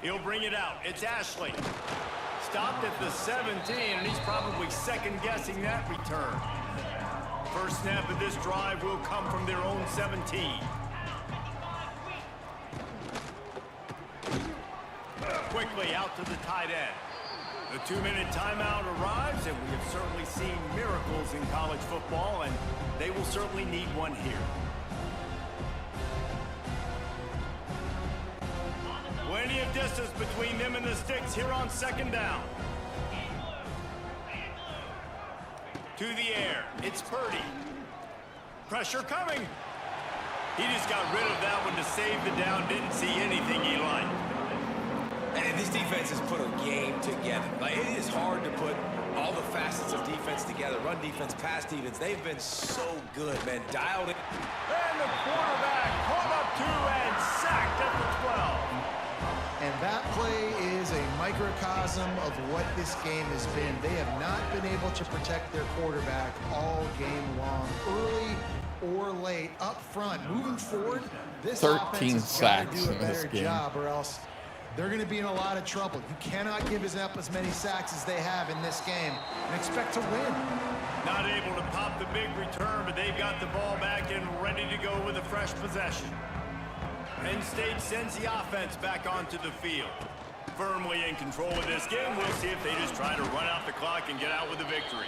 He'll bring it out. It's Ashley. Stopped at the 17, and he's probably second-guessing that return. First snap of this drive will come from their own 17. Quickly out to the tight end. The 2-minute timeout arrives, and we have certainly seen miracles in college football, and they will certainly need one here. Plenty of distance between them and the sticks here on 2nd down. To the air, it's Purdy. Pressure coming. He just got rid of that one to save the down, didn't see anything he liked. And this defense has put a game together. Like, it is hard to put all the facets of defense together. Run defense, pass defense. They've been so good, man. Dialed in. And the quarterback caught up to and sacked at the 12. And that play is a microcosm of what this game has been. They have not been able to protect their quarterback all game long, early or late, up front. Moving forward, this 13 offense has got to sacks do a in this better game. job, or else they're going to be in a lot of trouble. You cannot give up as many sacks as they have in this game and expect to win. Not able to pop the big return, but they've got the ball back and ready to go with a fresh possession. Penn State sends the offense back onto the field. Firmly in control of this game. We'll see if they just try to run out the clock and get out with a victory.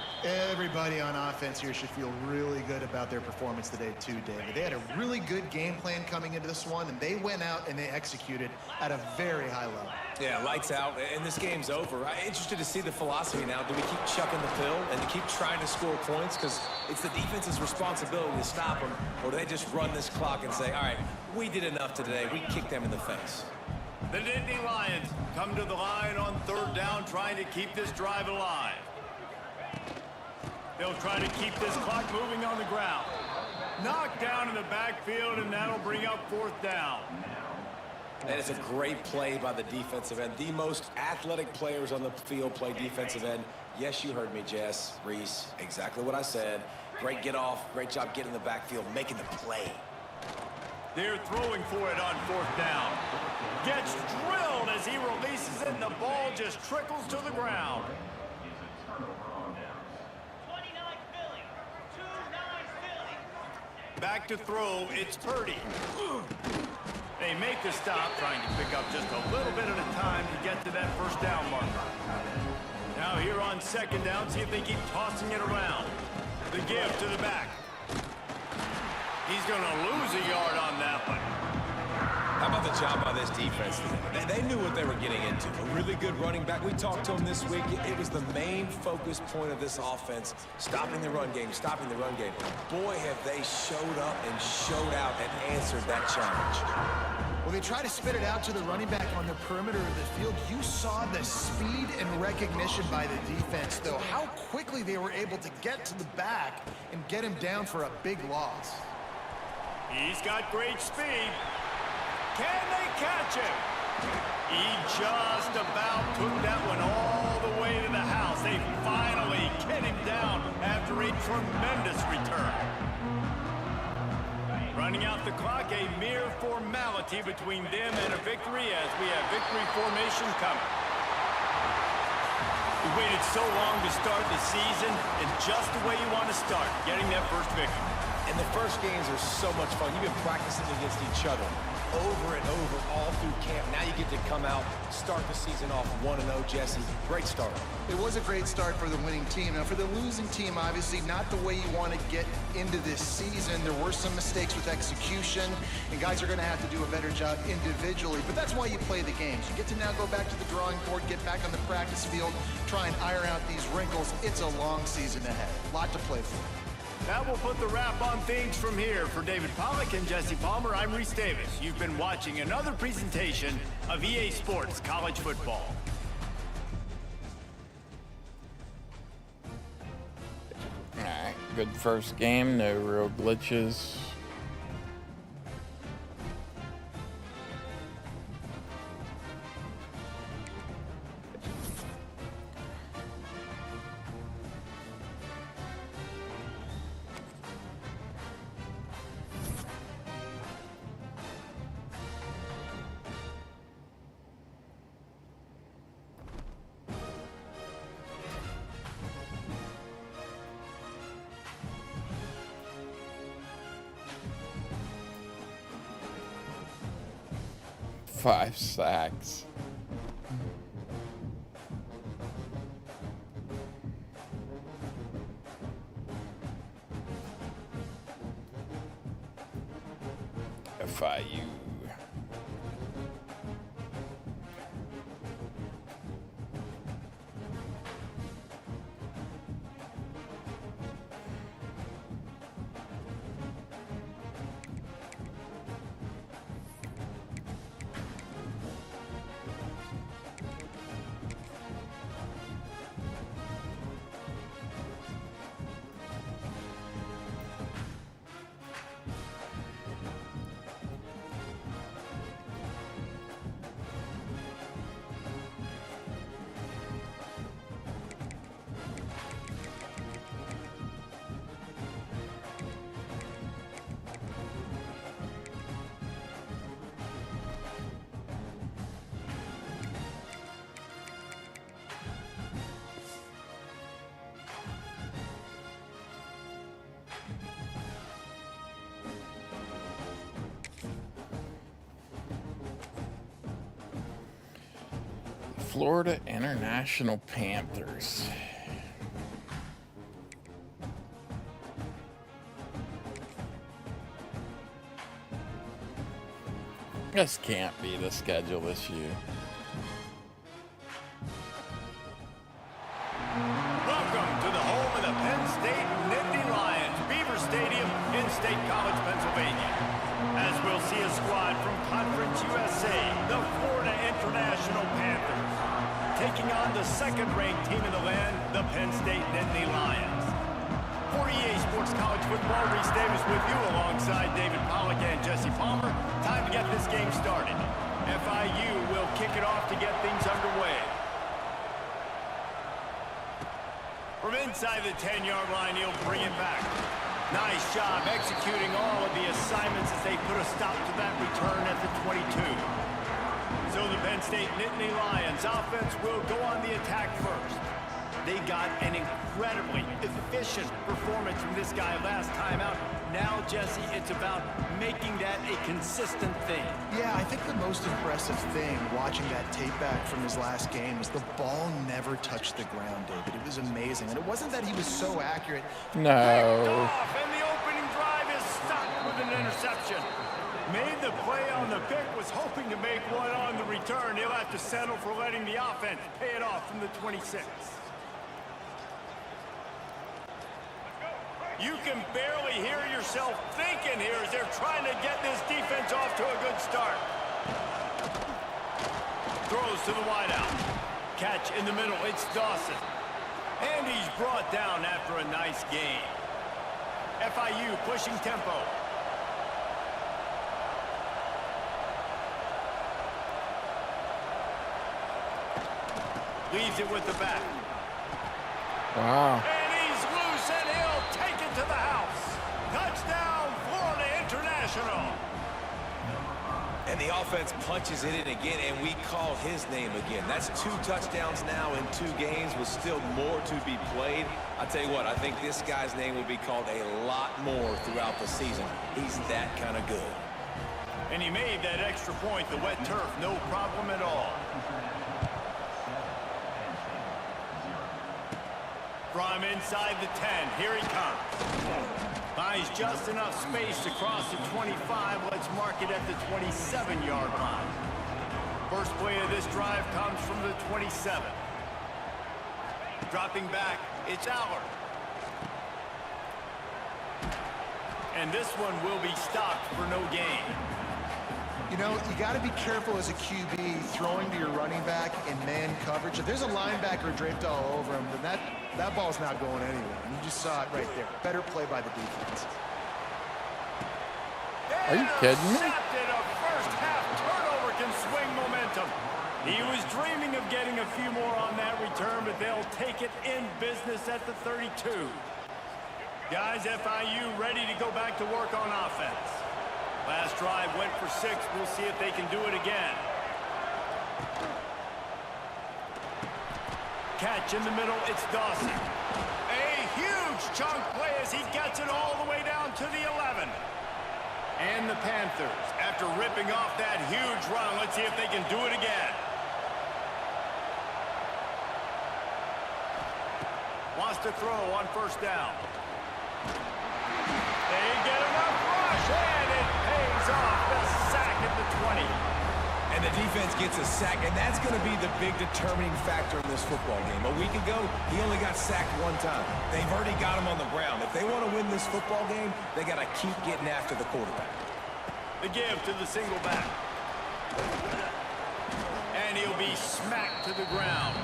Everybody on offense here should feel really good about their performance today too, David. They had a really good game plan coming into this one, and they went out and they executed at a very high level. Yeah, lights out, and this game's over. I'm interested to see the philosophy now. Do we keep chucking the pill and to keep trying to score points? Because it's the defense's responsibility to stop them, or do they just run this clock and say, all right, we did enough today. We kicked them in the face. The Nittany Lions come to the line on 3rd down, trying to keep this drive alive. They'll try to keep this clock moving on the ground. Knocked down in the backfield, and that'll bring up 4th down. That is a great play by the defensive end. The most athletic players on the field play defensive end. Yes, you heard me, Jess, Reese. Exactly what I said. Great get off. Great job getting in the backfield, making the play. They're throwing for it on 4th down. Gets drilled as he releases it, and the ball just trickles to the ground. back to throw. It's Purdy. They make the stop, trying to pick up just a little bit at a time to get to that first down marker. Now here on second down, see if they keep tossing it around. The give to the back. He's going to lose a yard on that one. How about the job by this defense today? They knew what they were getting into. A really good running back. We talked to him this week. It was the main focus point of this offense. Stopping the run game, stopping the run game. Boy, have they showed up and showed out and answered that challenge. Well, they try to spit it out to the running back on the perimeter of the field. You saw the speed and recognition by the defense, though. How quickly they were able to get to the back and get him down for a big loss. He's got great speed. Can they catch him? He just about took that one all the way to the house. They finally get him down after a tremendous return. Running out the clock, a mere formality between them and a victory as we have victory formation coming. We waited so long to start the season, and just the way you want to start, getting that first victory. And the first games are so much fun. You've been practicing against each other over and over all through camp. Now you get to come out, start the season off 1-0, Jesse. Great start. It was a great start for the winning team. Now, for the losing team, obviously not the way you want to get into this season. There were some mistakes with execution, and guys are going to have to do a better job individually. But that's why you play the games. You get to now go back to the drawing board, get back on the practice field, try and iron out these wrinkles. It's a long season ahead. A lot to play for. That will put the wrap on things from here. For David Pollack and Jesse Palmer, I'm Reese Davis. You've been watching another presentation of EA Sports College Football. All right, good first game, no real glitches. Five sacks. FIU. Florida International Panthers. This can't be the schedule this year. Welcome to the home of the Penn State Nittany Lions, Beaver Stadium in State College, Pennsylvania. As we'll see a squad from Conference USA, the Florida International Panthers, taking on the second-ranked team in the land, the Penn State Nittany Lions. For EA Sports College Football, Reese Davis with you alongside David Pollack and Jesse Palmer. Time to get this game started. FIU will kick it off to get things underway. From inside the 10-yard line, he'll bring it back. Nice job executing all of the assignments as they put a stop to that return at the 22. So the Penn State Nittany Lions offense will go on the attack first. They got an incredibly efficient performance from this guy last time out. Now, Jesse, it's about making that a consistent thing. Yeah, I think the most impressive thing watching that tape back from his last game is the ball never touched the ground, David. It was amazing. And it wasn't that he was so accurate. No. Off, and the opening drive is stopped with an interception. Made the play on the pick, was hoping to make one on the return. He'll have to settle for letting the offense pay it off from the 26. You can barely hear yourself thinking here as they're trying to get this defense off to a good start. Throws to the wideout. Catch in the middle, it's Dawson. And he's brought down after a nice gain. FIU pushing tempo. Leaves it with the back. Wow. And he's loose, and he'll take it to the house. Touchdown, Florida International. And the offense punches it in again, and we call his name again. That's 2 touchdowns now in 2 games with still more to be played. I tell you what, I think this guy's name will be called a lot more throughout the season. He's that kind of good. And he made that extra point, the wet turf, no problem at all. From inside the 10, here he comes. Buys just enough space across the 25. Let's mark it at the 27-yard line. First play of this drive comes from the 27. Dropping back, it's Allard. And this one will be stopped for no gain. You know, you got to be careful as a QB throwing to your running back in man coverage. If there's a linebacker draped all over him, then that ball's not going anywhere. And you just saw it right there. Better play by the defense. Are you kidding me? Intercepted. A first half turnover can swing momentum. He was dreaming of getting a few more on that return, but they'll take it in business at the 32. Guys, FIU ready to go back to work on offense. Last drive went for 6. We'll see if they can do it again. Catch in the middle, it's Dawson. A huge chunk play as he gets it all the way down to the 11. And the Panthers, after ripping off that huge run, let's see if they can do it again. Wants to throw on first down. They get enough rush, and it pays off. The sack at the 20. And the defense gets a sack, and that's going to be the big determining factor in this football game. A week ago, he only got sacked 1 time. They've already got him on the ground. If they want to win this football game, they got to keep getting after the quarterback. The give to the single back. And he'll be smacked to the ground.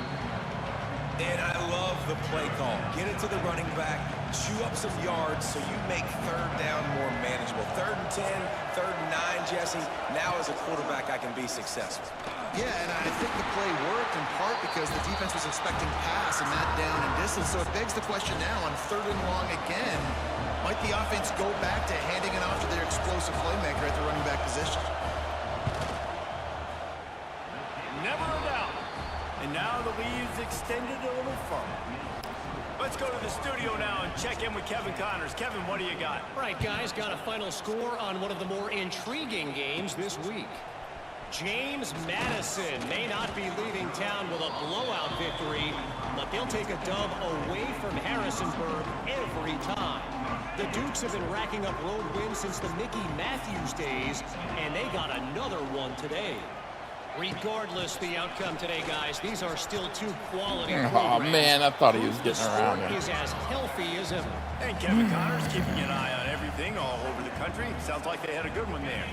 And I love the play call. Get it to the running back, chew up some yards so you make 3rd down more manageable. 3rd and 10, 3rd and 9, Jesse. Now as a quarterback, I can be successful. Yeah, and I think the play worked in part because the defense was expecting pass and not down and distance. So it begs the question now on 3rd and long again, might the offense go back to handing it off to their explosive playmaker at the running back position? Never a doubt. And now the lead's extended a little further. Let's go to the studio now and check in with Kevin Connors. Kevin, what do you got? All right, guys, got a final score on one of the more intriguing games this week. James Madison may not be leaving town with a blowout victory, but they'll take a dub away from Harrisonburg every time. The Dukes have been racking up road wins since the Mickey Matthews days, and they got another one today. Regardless the outcome today, guys, these are still 2 quality programs. Oh, man, I thought he was getting around The there. sport is as healthy as ever. And Kevin Connors keeping an eye on everything all over the country. Sounds like they had a good one there.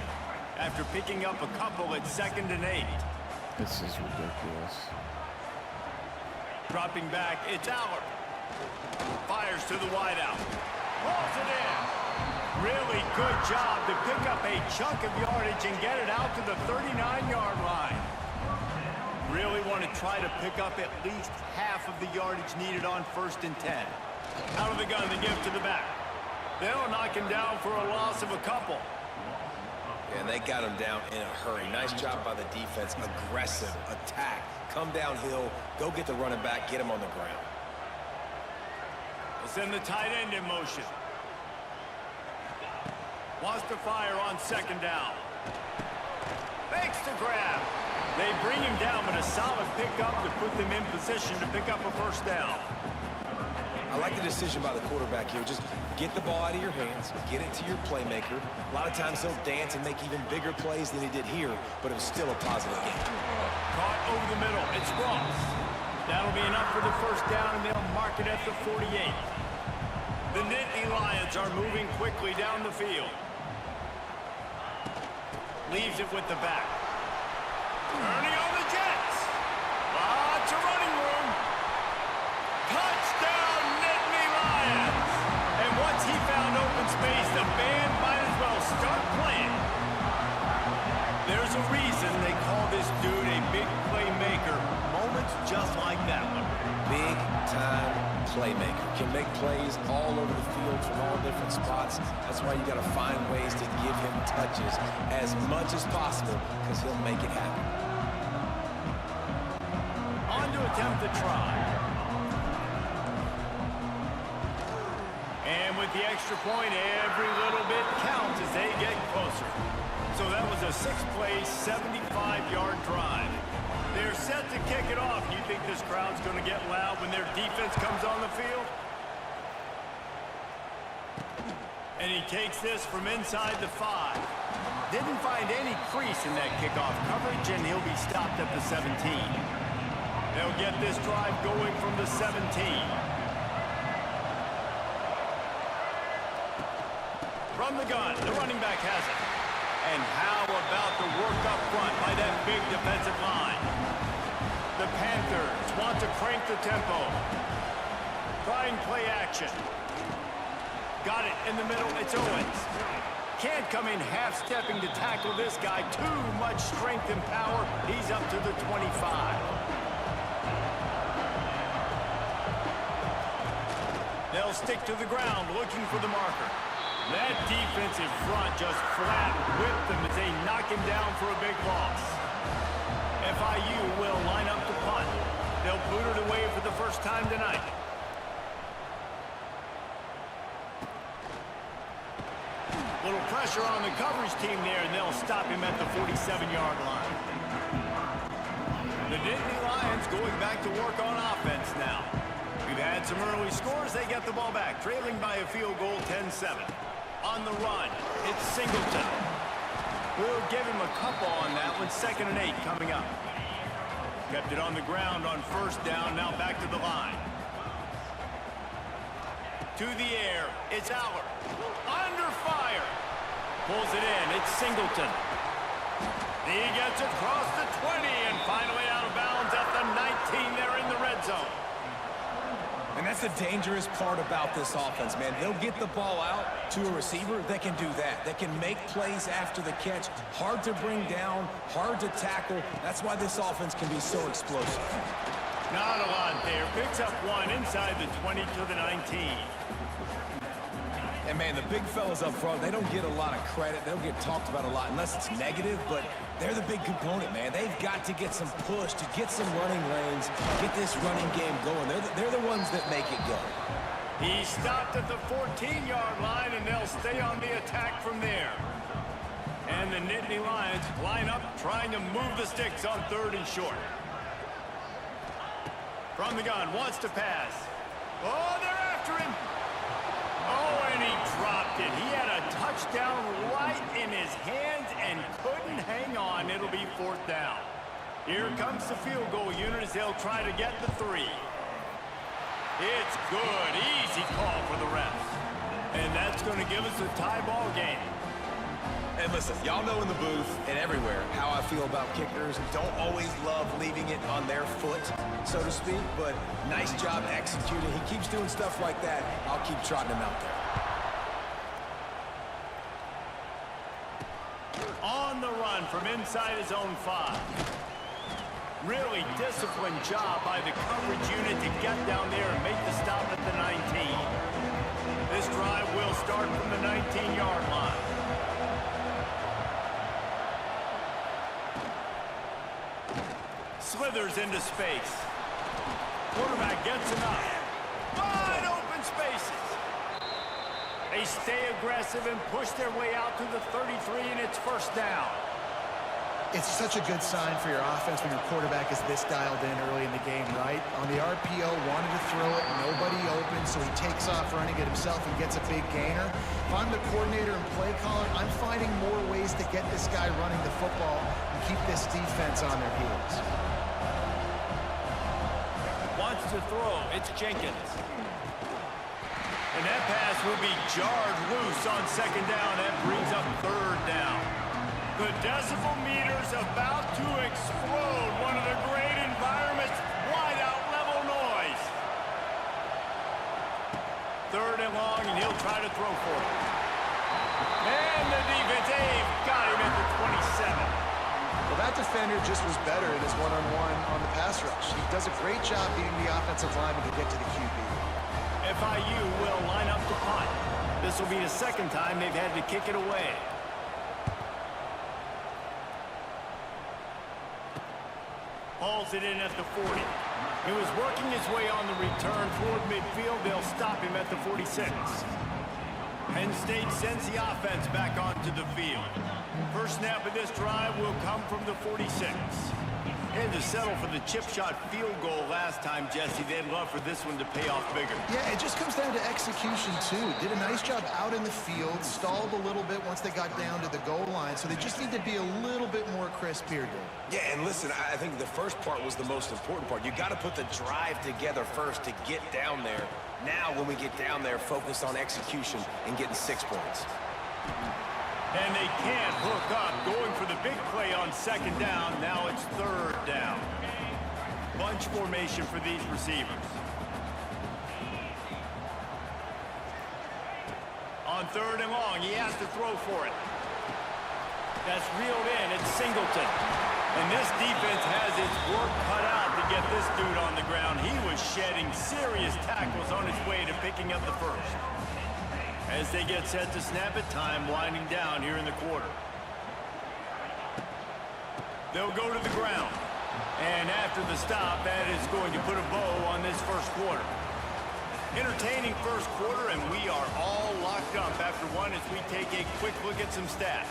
After picking up a couple at 2nd and 8. This is ridiculous. Dropping back, it's Allard. Fires to the wideout. Rolls it in. Really good job to pick up a chunk of yardage and get it out to the 39-yard line. Really want to try to pick up at least half of the yardage needed on 1st and 10. Out of the gun, the give to the back. They'll knock him down for a loss of a couple. And they got him down in a hurry. Nice job by the defense. Aggressive attack. Come downhill. Go get the running back. Get him on the ground. We'll send the tight end in motion. Wants to fire on second down. Makes the grab. They bring him down, but a solid pickup to put them in position to pick up a first down. I like the decision by the quarterback here. Just get the ball out of your hands, get it to your playmaker. A lot of times he'll dance and make even bigger plays than he did here, but it was still a positive game. Caught over the middle. It's Ross. That'll be enough for the first down, and they'll mark it at the 48. The Nittany Lions are moving quickly down the field. Leaves it with the back. Earning on the Jets. Lots of running room. Touchdown, Nittany Lions. And once he found open space, the band might as well start playing. There's a reason they call this dude a big playmaker. Moments just like that one. Big time playmaker. Can make plays all over the field from all different spots. That's why you got to find ways to give him touches as much as possible, because he'll make it happen. On to attempt the try. And with the extra point, every little bit counts as they get closer. So that was a 6-play, 75-yard drive. They're set to kick it off. You think this crowd's going to get loud when their defense comes on the field? And he takes this from inside the 5. Didn't find any crease in that kickoff coverage, and he'll be stopped at the 17. They'll get this drive going from the 17. From the gun, the running back has it. And how about the work up front by that big defensive line? The Panthers want to crank the tempo. Trying play action. Got it in the middle, it's Owens. Can't come in half-stepping to tackle this guy. Too much strength and power. He's up to the 25. They'll stick to the ground looking for the marker. That defensive front just flat whipped them as they knock him down for a big loss. FIU will line up to punt. They'll boot it away for the first time tonight. Little pressure on the coverage team there, and they'll stop him at the 47-yard line. The Nittany Lions going back to work on offense now. We've had some early scores. They get the ball back, trailing by a field goal, 10-7. On the run, it's Singleton. We'll give him a couple on that one. 2nd and 8 coming up. Kept it on the ground on first down. Now back to the line. To the air. It's Aller. Under fire. Pulls it in. It's Singleton. He gets across the 20 and finally out of bounds at the 19. They're in the red zone. And that's the dangerous part about this offense, man. They'll get the ball out to a receiver. They can do that. They can make plays after the catch. Hard to bring down, hard to tackle. That's why this offense can be so explosive. Not a lot there. Picks up one inside the 20 to the 19. And, man, the big fellas up front, they don't get a lot of credit. They don't get talked about a lot unless it's negative, but they're the big component, man. They've got to get some push, to get some running lanes, get this running game going. They're the ones that make it go. He stopped at the 14-yard line, and they'll stay on the attack from there. And the Nittany Lions line up, trying to move the sticks on 3rd and short. From the gun, wants to pass. Oh, they're after him. Oh, and he dropped it. He had a touchdown right in his hands and couldn't hang on. It'll be 4th down. Here comes the field goal unit as they'll try to get the 3. It's good. Easy call for the refs. And that's going to give us a tie ball game. And listen, y'all know in the booth and everywhere how I feel about kickers. Don't always love leaving it on their foot, so to speak, but nice job executing. He keeps doing stuff like that. I'll keep trotting him out there. On the run from inside his own 5. Really disciplined job by the coverage unit to get down there and make the stop at the 19. This drive will start from the 19-yard line. Slithers into space. Quarterback gets enough. Wide open spaces. They stay aggressive and push their way out to the 33, and it's first down. It's such a good sign for your offense when your quarterback is this dialed in early in the game, right? On the RPO, wanted to throw it, nobody open, so he takes off running it himself and gets a big gainer. If I'm the coordinator and play caller, I'm finding more ways to get this guy running the football and keep this defense on their heels. Wants to throw. It's Jenkins. And that pass will be jarred loose on second down. That brings up third down. The decibel meter's about to explode. One of the great environments. Wide out level noise. Third and long, and he'll try to throw for it. And the defense, they've got him at the 27. Well, that defender just was better in his one-on-one on the pass rush. He does a great job beating the offensive lineman to get to the QB. FIU will line up to punt. This will be the second time they've had to kick it away. Hauls it in at the 40. He was working his way on the return toward midfield. They'll stop him at the 46. Penn State sends the offense back onto the field. First snap of this drive will come from the 46. Had to settle for the chip shot field goal last time, Jesse. They'd love for this one to pay off bigger. Yeah, it just comes down to execution, too. Did a nice job out in the field, stalled a little bit once they got down to the goal line, so they just need to be a little bit more crisp here, Dave. Yeah, and listen, I think the first part was the most important part. You got to put the drive together first to get down there. Now, when we get down there, focus on execution and getting 6 points. And they can't hook up, going for the big play on second down. Now it's third down. Bunch formation for these receivers. On third and long, he has to throw for it. That's reeled in. It's Singleton. And this defense has its work cut out to get this dude on the ground. He was shedding serious tackles on his way to picking up the first. As they get set to snap it, time winding down here in the quarter. They'll go to the ground. And after the stop, that is going to put a bow on this first quarter. Entertaining first quarter, and we are all locked up after one as we take a quick look at some stats.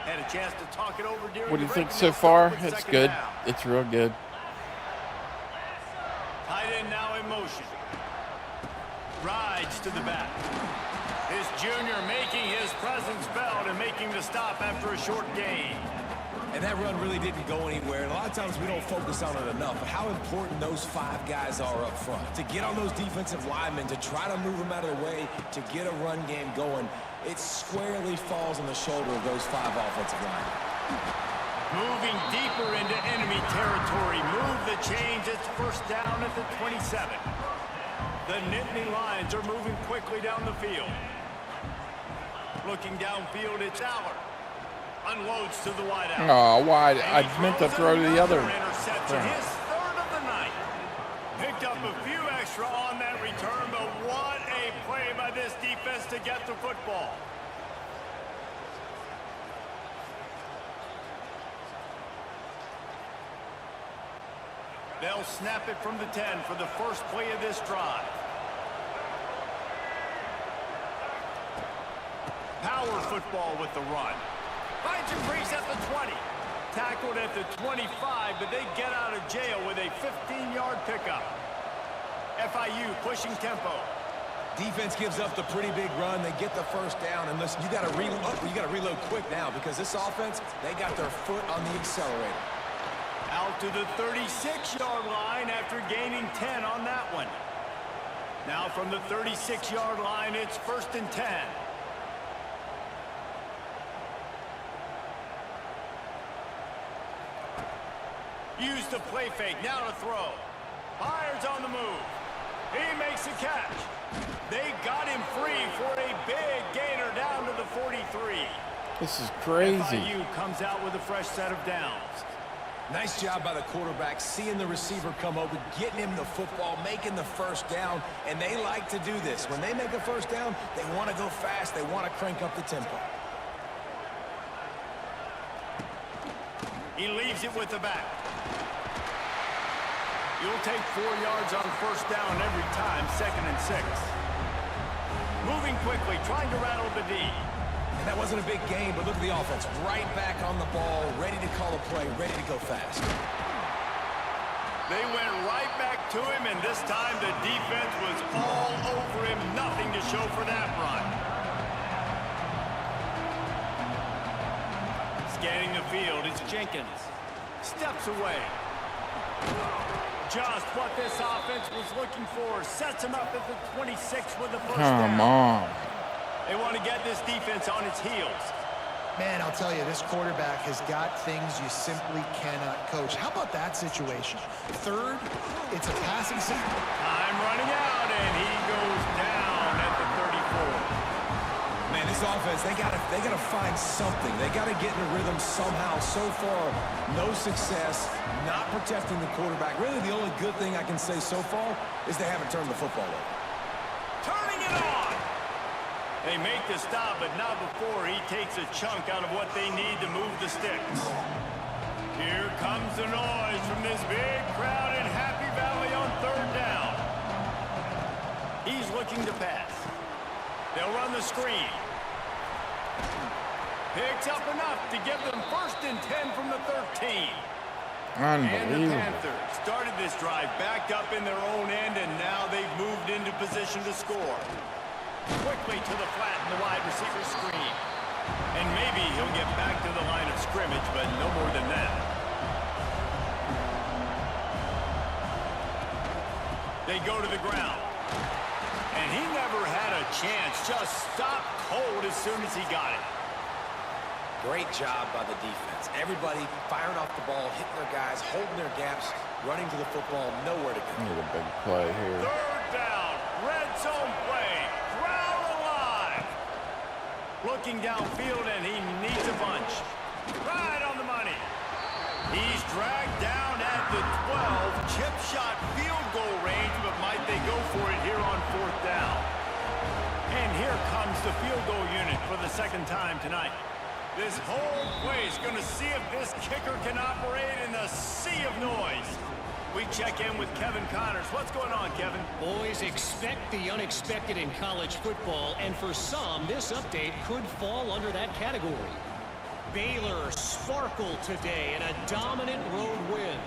Had a chance to talk it over during What do you the think break. so far? Second It's good. down. It's real good. Tight end now in motion. Rides to the back. This junior making his presence felt and making the stop after a short gain. And that run really didn't go anywhere. And a lot of times we don't focus on it enough. But how important those 5 guys are up front. To get on those defensive linemen, to try to move them out of the way, to get a run game going. It squarely falls on the shoulder of those 5 offensive linemen. Moving deeper into enemy territory. Move the change. It's first down at the 27. The Nittany Lions are moving quickly down the field. Looking downfield, it's Aller. Unloads to the wide out. Oh, wide. I meant to throw to the other. Interception. His third of the night. Picked up a few extra on that return, but what a play by this defense to get the football. They'll snap it from the 10 for the first play of this drive. Power football with the run. Finds a crease at the 20. Tackled at the 25, but they get out of jail with a 15-yard pickup. FIU pushing tempo. Defense gives up the pretty big run. They get the first down. And listen, you got to reload quick now because this offense, they got their foot on the accelerator. Out to the 36-yard line after gaining 10 on that one. Now from the 36-yard line, it's first and 10. Use the play fake, now to throw. Fires on the move. He makes a catch. They got him free for a big gainer down to the 43. This is crazy. FIU comes out with a fresh set of downs. Nice job by the quarterback, seeing the receiver come open, getting him the football, making the first down, and they like to do this. When they make a first down, they want to go fast. They want to crank up the tempo. He leaves it with the back. You'll take 4 yards on first down every time, 2nd and 6. Moving quickly, trying to rattle the D. And that wasn't a big game, but look at the offense. Right back on the ball, ready to call a play, ready to go fast. They went right back to him, and this time the defense was all over him. Nothing to show for that run. Scanning the field, it's Jenkins. Steps away. Just what this offense was looking for. Sets him up at the 26 with the first down. Come on. They want to get this defense on its heels. Man, I'll tell you, this quarterback has got things you simply cannot coach. How about that situation? Third, it's a passing system. Time running out, and he goes down at the 34. Man, this offense, they gotta find something. They gotta get in a rhythm somehow. So far, no success, not protecting the quarterback. Really, the only good thing I can say so far is they haven't turned the football over. Turning it on. They make the stop, but not before he takes a chunk out of what they need to move the sticks. Here comes the noise from this big crowd in Happy Valley on 3rd down. He's looking to pass. They'll run the screen. Picks up enough to give them 1st and 10 from the 13. And the Unbelievable. Panthers started this drive backed up in their own end, and now they've moved into position to score. Quickly to the flat in the wide receiver screen. And maybe he'll get back to the line of scrimmage, but no more than that. They go to the ground. And he never had a chance. Just stopped cold as soon as he got it. Great job by the defense. Everybody firing off the ball, hitting their guys, holding their gaps, running to the football, nowhere to go. Need a big play here. 3rd down, red zone play, crowd alive. Looking downfield, and he needs a bunch. Right on the money. He's dragged down at the 12, chip shot field goal range, but might they go for it here on 4th down? And here comes the field goal unit for the 2nd time tonight. This whole place going to see if this kicker can operate in the sea of noise. We check in with Kevin Connors. What's going on, Kevin? Boys, expect the unexpected in college football, and for some, this update could fall under that category. Baylor sparkled today in a dominant road win.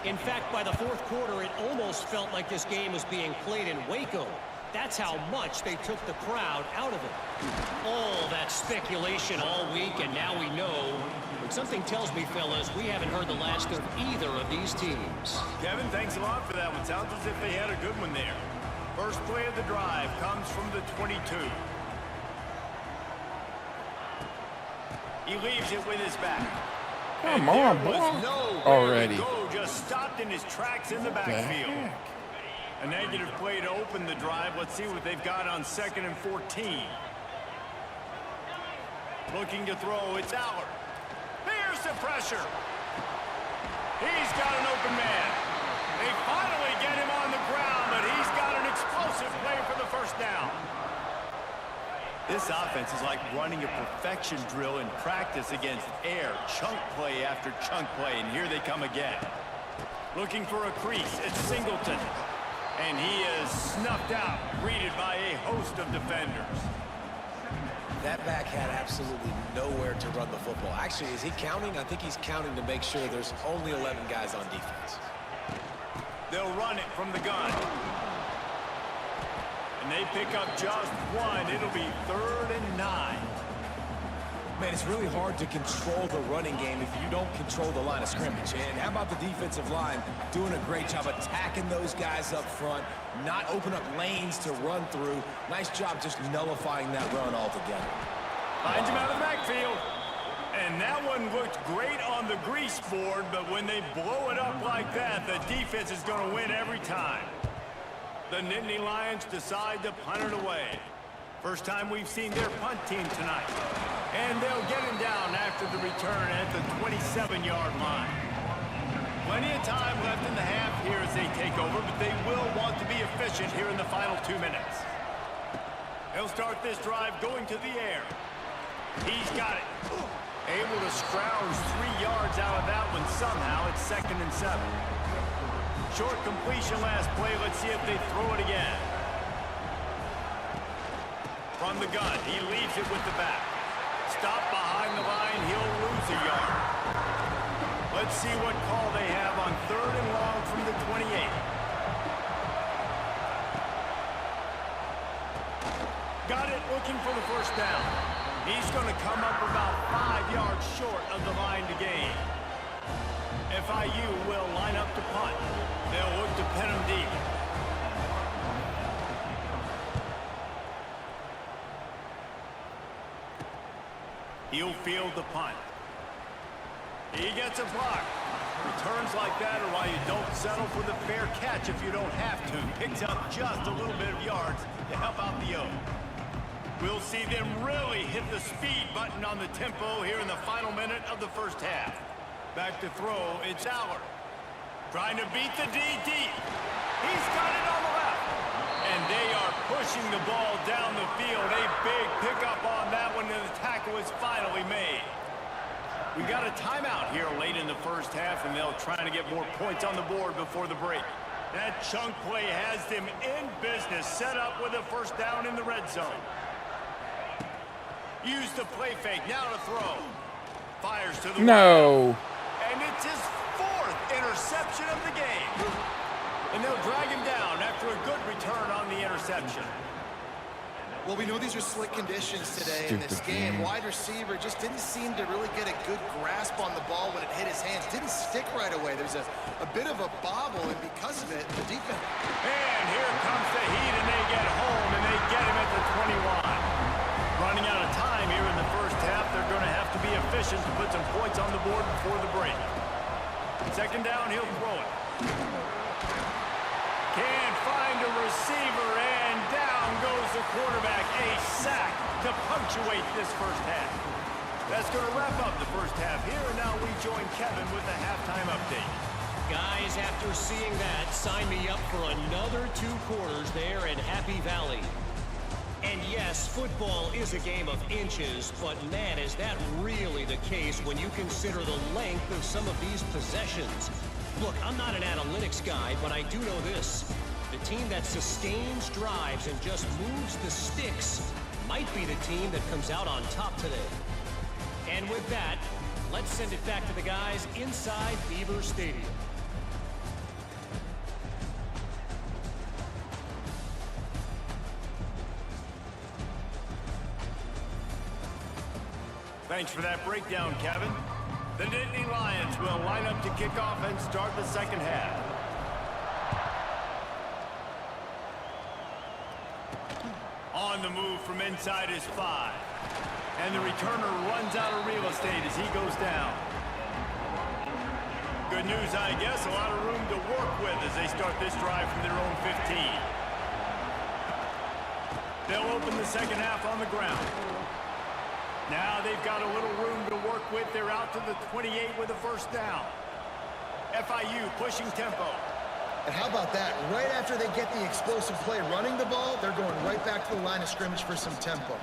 In fact, by the 4th quarter, it almost felt like this game was being played in Waco. That's how much they took the crowd out of it. All that speculation all week, and now we know. But something tells me, fellas, we haven't heard the last of either of these teams. Kevin, thanks a lot for that one. Sounds as if they had a good one there. First play of the drive comes from the 22. He leaves it with his back. Come on, boy. Already. Go, just stopped in his tracks in the backfield. A negative play to open the drive. Let's see what they've got on 2nd and 14. Looking to throw, it's Allard. Here's the pressure. He's got an open man. They finally get him on the ground, but he's got an explosive play for the 1st down. This offense is like running a perfection drill in practice against air. Chunk play after chunk play, and here they come again. Looking for a crease, it's Singleton. And he is snuffed out, greeted by a host of defenders. That back had absolutely nowhere to run the football. Actually, is he counting? I think he's counting to make sure there's only 11 guys on defense. They'll run it from the gun. And they pick up just one. It'll be 3rd and 9. Man, it's really hard to control the running game if you don't control the line of scrimmage. And how about the defensive line doing a great job attacking those guys up front, not open up lanes to run through. Nice job just nullifying that run altogether. Finds him out of the backfield. And that one looked great on the grease board, but when they blow it up like that, the defense is going to win every time. The Nittany Lions decide to punt it away. First time we've seen their punt team tonight. And they'll get him down after the return at the 27-yard line. Plenty of time left in the half here as they take over, but they will want to be efficient here in the final 2 minutes. They'll start this drive going to the air. He's got it. Able to scrounge 3 yards out of that one somehow. It's 2nd and 7. Short completion last play. Let's see if they throw it again. From the gun, he leaves it with the back. Stop behind the line. He'll lose a yard. Let's see what call they have on 3rd and long from the 28. Got it, looking for the first down. He's going to come up about 5 yards short of the line to gain. FIU will line up to punt. They'll look to pin him deep. He'll field the punt. He gets a block. Returns like that are why you don't settle for the fair catch if you don't have to. Picks up just a little bit of yards to help out the O. We'll see them really hit the speed button on the tempo here in the final minute of the first half. Back to throw, it's Allard. Trying to beat the D deep. He's got it on the left. And they are pushing the ball down the field. A big pickup on that one, and the tackle is finally made. We got a timeout here late in the first half, and they'll try to get more points on the board before the break. That chunk play has them in business, set up with a first down in the red zone. Use the play fake, now to throw. Fires to the No. And it's his 4th interception of the game. And they'll drag him down after a good return on the interception. Well, we know these are slick conditions today in this game. Wide receiver just didn't seem to really get a good grasp on the ball when it hit his hands. Didn't stick right away. There's a bit of a bobble, and because of it, the defense... And here comes the heat, and they get home, and they get him at the 21. Running out of time here in the first half. They're going to have to be efficient to put some points on the board before the break. 2nd down, he'll throw it. Can't find a receiver, and down goes the quarterback. A sack to punctuate this first half. That's going to wrap up the first half here, and now we join Kevin with the halftime update. Guys, after seeing that, sign me up for another 2 quarters there in Happy Valley. And yes, football is a game of inches, but man, is that really the case when you consider the length of some of these possessions. Look, I'm not an analytics guy, but I do know this. The team that sustains drives and just moves the sticks might be the team that comes out on top today. And with that, let's send it back to the guys inside Beaver Stadium. Thanks for that breakdown, Kevin. The Nittany Lions will line up to kick off and start the second half. On the move from inside is 5. And the returner runs out of real estate as he goes down. Good news, I guess. A lot of room to work with as they start this drive from their own 15. They'll open the second half on the ground. Now they've got a little room to work with. They're out to the 28 with a first down. FIU pushing tempo. And how about that? Right after they get the explosive play running the ball, they're going right back to the line of scrimmage for some tempo.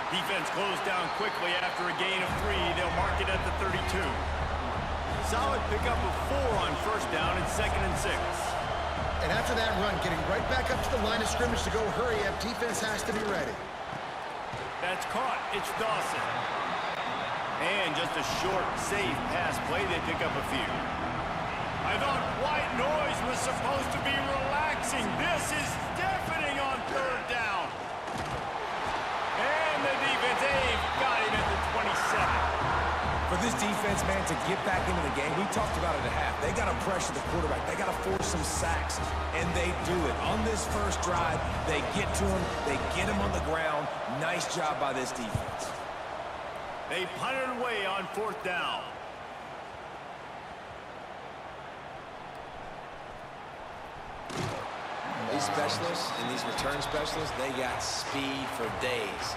Defense closed down quickly after a gain of 3. They'll mark it at the 32. Solid pickup of 4 on first down and 2nd and 6. And after that run, getting right back up to the line of scrimmage to go hurry up, defense has to be ready. That's caught. It's Dawson. And just a short, safe pass play. They pick up a few. I thought white noise was supposed to be relaxing. This is deafening on 3rd down. And the defense, they've got him at the 27. For this defense, man, to get back into the game, we talked about it at half. They got to pressure the quarterback. They got to force some sacks, and they do it. On this first drive, they get to him. They get him on the ground. Nice job by this defense. They punted away on 4th down. These specialists and these return specialists, they got speed for days.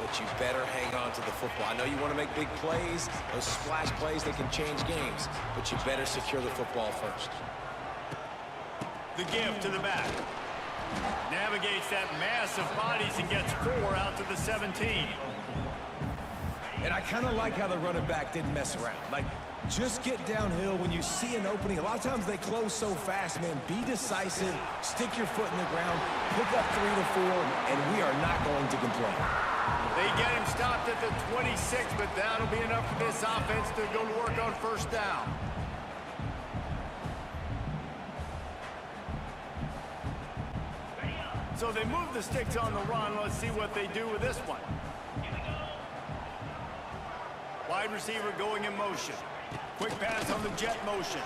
But you better hang on to the football. I know you want to make big plays. Those splash plays, they can change games. But you better secure the football first. The give to the back. Navigates that mass of bodies and gets 4 out to the 17. And I kind of like how the running back didn't mess around. Like, just get downhill when you see an opening. A lot of times they close so fast, man. Be decisive, stick your foot in the ground, pick up 3 to 4, and we are not going to complain. They get him stopped at the 26, but that'll be enough for this offense to go to work on first down. So they move the sticks on the run. Let's see what they do with this one. Wide receiver going in motion. Quick pass on the jet motion.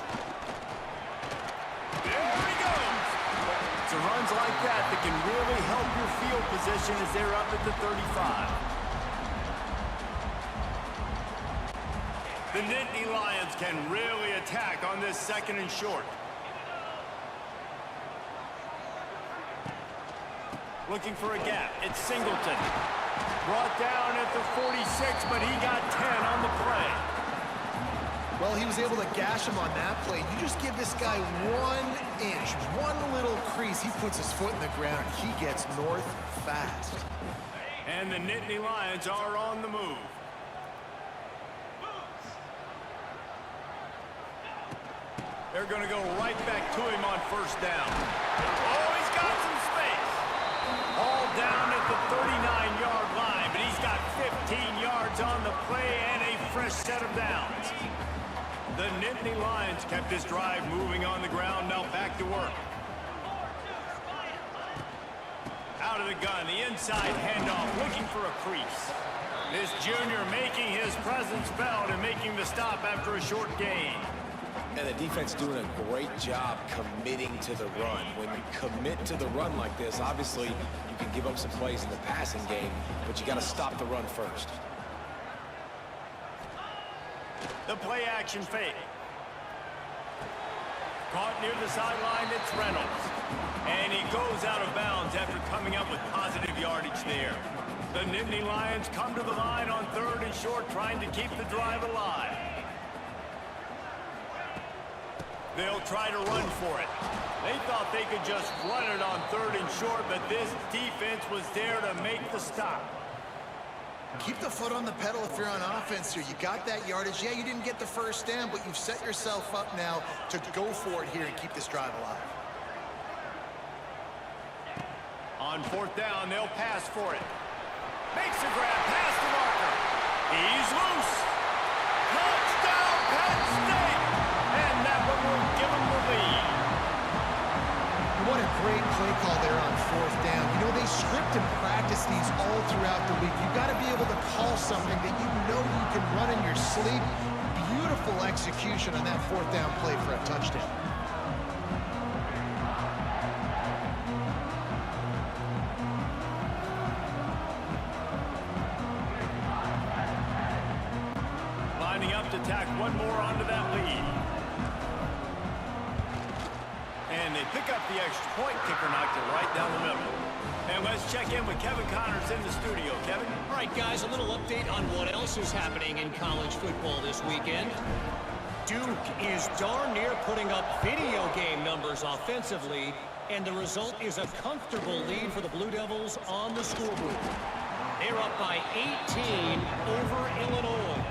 There he goes. It's runs like that that can really help your field position as they're up at the 35. The Nittany Lions can really attack on this 2nd and short. Looking for a gap. It's Singleton. Brought down at the 46, but he got 10 on the play. Well, he was able to gash him on that play. You just give this guy 1 inch, one little crease. He puts his foot in the ground. He gets north fast. And the Nittany Lions are on the move. They're going to go right back to him on first down. Oh, he's got some space. All down at the 39-yard line, but he's got 15 yards on the play and a fresh set of downs. The Nittany Lions kept this drive moving on the ground, now back to work. Out of the gun, the inside handoff, looking for a crease. This junior making his presence felt and making the stop after a short gain. And the defense doing a great job committing to the run. When you commit to the run like this, obviously you can give up some plays in the passing game, but you got to stop the run first. The play action fake. Caught near the sideline, it's Reynolds. And he goes out of bounds after coming up with positive yardage there. The Nittany Lions come to the line on 3rd and short, trying to keep the drive alive. They'll try to run for it. They thought they could just run it on 3rd and short, but this defense was there to make the stop. Keep the foot on the pedal if you're on offense here. You got that yardage. Yeah, you didn't get the first down, but you've set yourself up now to go for it here and keep this drive alive. On 4th down, they'll pass for it. Makes a grab, pass to Walker. He's loose. Touchdown, Penn State. And that one will give them the lead. What a great play call there on 4th down. You know, they script and practice these all throughout the week. You've got to be able to call something that you know you can run in your sleep. Beautiful execution on that 4th down play for a touchdown. Lining up to tack one more onto that lead. And they pick up the extra point. Kicker knocked it right down the middle. And let's check in with Kevin Connors in the studio. Kevin? All right, guys, a little update on what else is happening in college football this weekend. Duke is darn near putting up video game numbers offensively, and the result is a comfortable lead for the Blue Devils on the scoreboard. They're up by 18 over Illinois.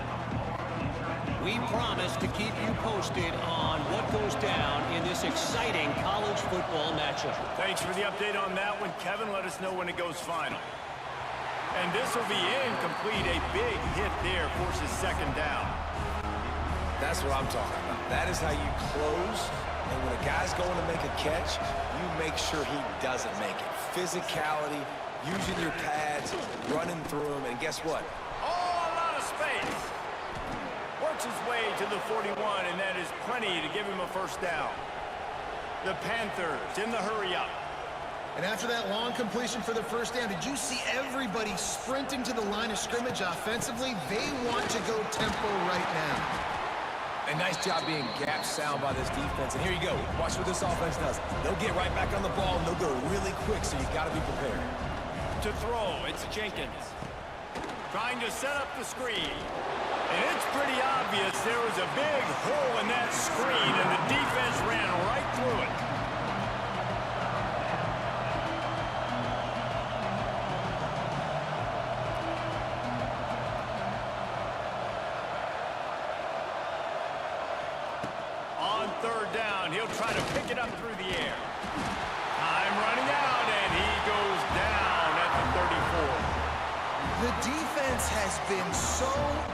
We promise to keep you posted on what goes down in this exciting college football matchup. Thanks for the update on that one, Kevin. Let us know when it goes final. And this will be incomplete. A big hit there forces 2nd down. That's what I'm talking about. That is how you close. And when a guy's going to make a catch, you make sure he doesn't make it. Physicality, using your pads, running through them, and guess what? Oh, a lot of space. Works his way to the 41, and that is plenty to give him a first down. The Panthers in the hurry-up. And after that long completion for the first down, did you see everybody sprinting to the line of scrimmage offensively? They want to go tempo right now. A nice job being gap sound by this defense. And here you go. Watch what this offense does. They'll get right back on the ball, and they'll go really quick, so you got to be prepared. To throw, it's Jenkins. Trying to set up the screen. And it's pretty obvious there was a big hole in that screen, and the defense ran right through it. third down. He'll try to pick it up through the air. Time running out, and he goes down at the 34. The defense has been so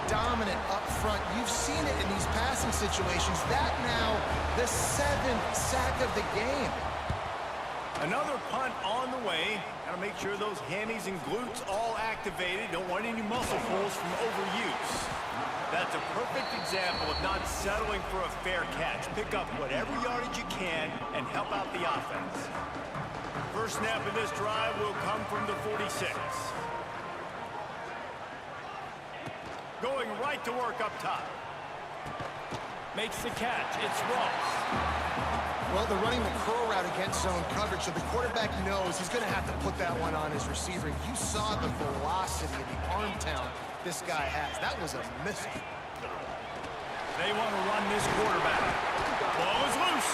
dominant up front. You've seen it in these passing situations. That now the 7th sack of the game. Another punt on the way. Got to make sure those hammies and glutes all activated. Don't want any muscle pulls from overuse. That's a perfect example of not settling for a fair catch. Pick up whatever yardage you can and help out the offense. First snap of this drive will come from the 46. Going right to work up top. Makes the catch. It's Ross. Well, they're running the curl route against zone coverage, so the quarterback knows he's going to have to put that one on his receiver. You saw the velocity and the arm talent this guy has. That was a missile. They want to run this quarterback. Ball is loose.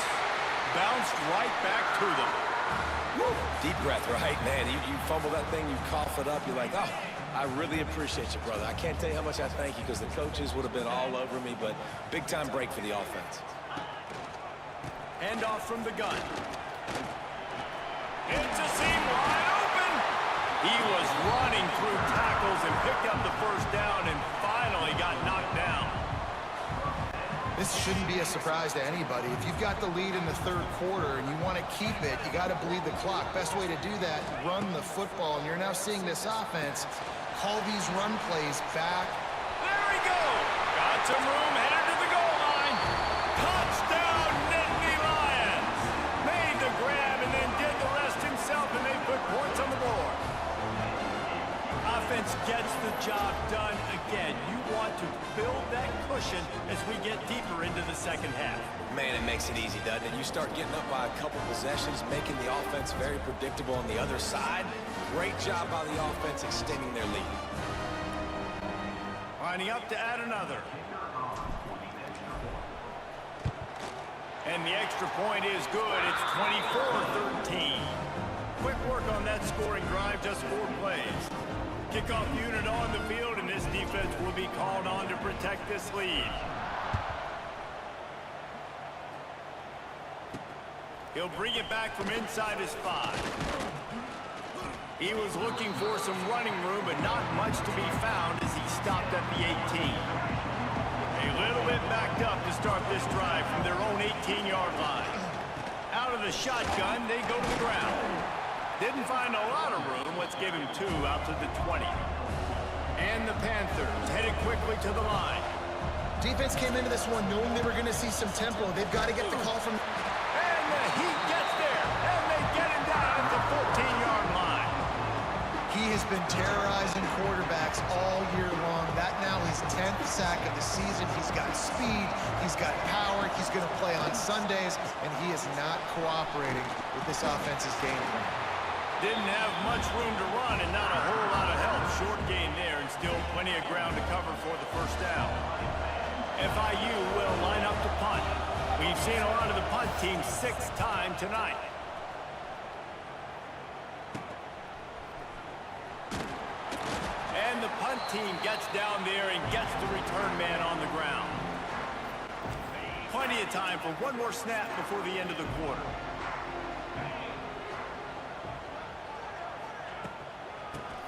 Bounced right back to them. Woo. Deep breath, right? Man, you fumble that thing, you cough it up, you're like, oh, I really appreciate you, brother. I can't tell you how much I thank you because the coaches would have been all over me, but big-time break for the offense. Hand off from the gun. It's a seam wide open. He was running through tackles and picked up the first down and finally got knocked down. This shouldn't be a surprise to anybody. If you've got the lead in the third quarter and you want to keep it, you got to bleed the clock. Best way to do that, run the football. And you're now seeing this offense call these run plays back. There he goes. Got some room, headed to the goal line. Touchdown, Nittany Lions. Made the grab and then did the rest himself, and they put points on the board. Offense gets the job done again. You want to build that cushion as we get deeper into the second half. Man, it makes it easy, doesn't it? You start getting up by a couple possessions, making the offense very predictable on the other side. Great job by the offense extending their lead. Lining up to add another. And the extra point is good. It's 24-13. Quick work on that scoring drive, just 4 plays. Kickoff unit on the field, and this defense will be called on to protect this lead. He'll bring it back from inside his 5. He was looking for some running room, but not much to be found as he stopped at the 18. A little bit backed up to start this drive from their own 18-yard line. Out of the shotgun, they go to the ground. Didn't find a lot of room. Let's give him 2 out to the 20. And the Panthers headed quickly to the line. Defense came into this one knowing they were going to see some tempo. They've got to get the call from... And the Heat gets there, and they get him down at the 14-yard line. He has been terrorizing quarterbacks all year long. That now his 10th sack of the season. He's got speed. He's got power. He's going to play on Sundays, and he is not cooperating with this offense's game plan. Didn't have much room to run and not a whole lot of help. Short gain there and still plenty of ground to cover for the first down. FIU will line up to punt. We've seen a lot of the punt team 6th time tonight. And the punt team gets down there and gets the return man on the ground. Plenty of time for one more snap before the end of the quarter.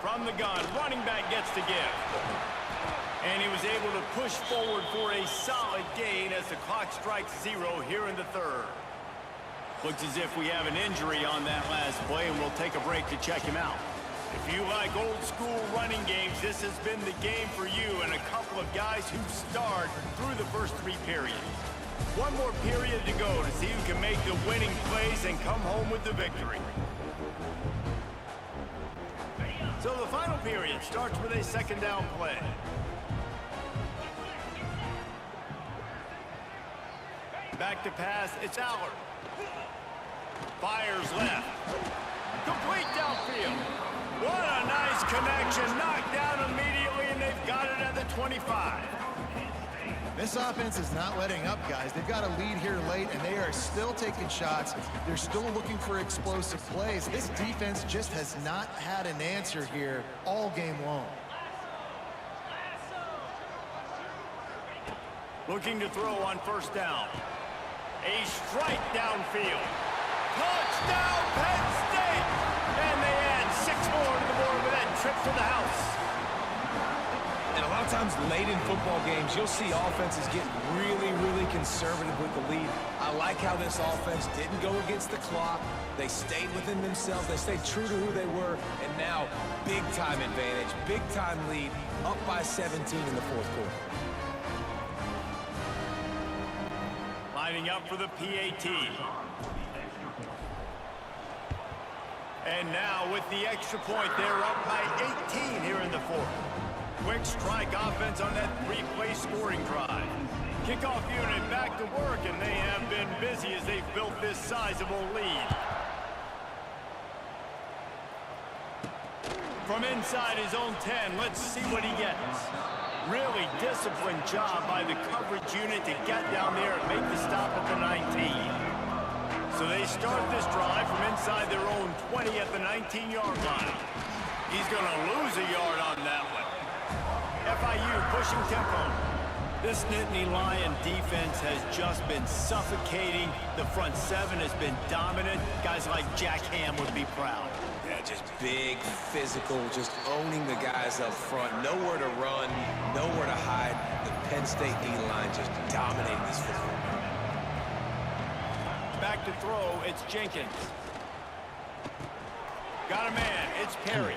From the gun, running back gets to give. And he was able to push forward for a solid gain as the clock strikes 0 here in the third. Looks as if we have an injury on that last play, and we'll take a break to check him out. If you like old school running games, this has been the game for you and a couple of guys who starred through the first 3 periods. One more period to go to see who can make the winning plays and come home with the victory. So the final period starts with a second down play. Back to pass, it's Allard. Fires left. Complete downfield. What a nice connection. Knocked down immediately, and they've got it at the 25. This offense is not letting up, guys. They've got a lead here late, and they are still taking shots. They're still looking for explosive plays. This defense just has not had an answer here all game long. Looking to throw on first down. A strike downfield. Touchdown, Penn State! And they add 6 more to the board with that trip to the house. And a lot of times late in football games, you'll see offenses get really, really conservative with the lead. I like how this offense didn't go against the clock. They stayed within themselves. They stayed true to who they were. And now, big-time advantage, big-time lead, up by 17 in the fourth quarter. Lining up for the PAT. And now with the extra point, they're up by 18 here in the fourth. Quick strike offense on that 3-play scoring drive. Kickoff unit back to work, and they have been busy as they've built this sizable lead. From inside his own 10, let's see what he gets. Really disciplined job by the coverage unit to get down there and make the stop at the 19. So they start this drive from inside their own 20 at the 19-yard line. He's going to lose a yard on that one. FIU pushing tempo. This Nittany Lion defense has just been suffocating. The front 7 has been dominant. Guys like Jack Ham would be proud. Yeah, just big, physical, just owning the guys up front. Nowhere to run, nowhere to hide. The Penn State D-line just dominating this football. Back to throw, it's Jenkins. Got a man, it's Perry.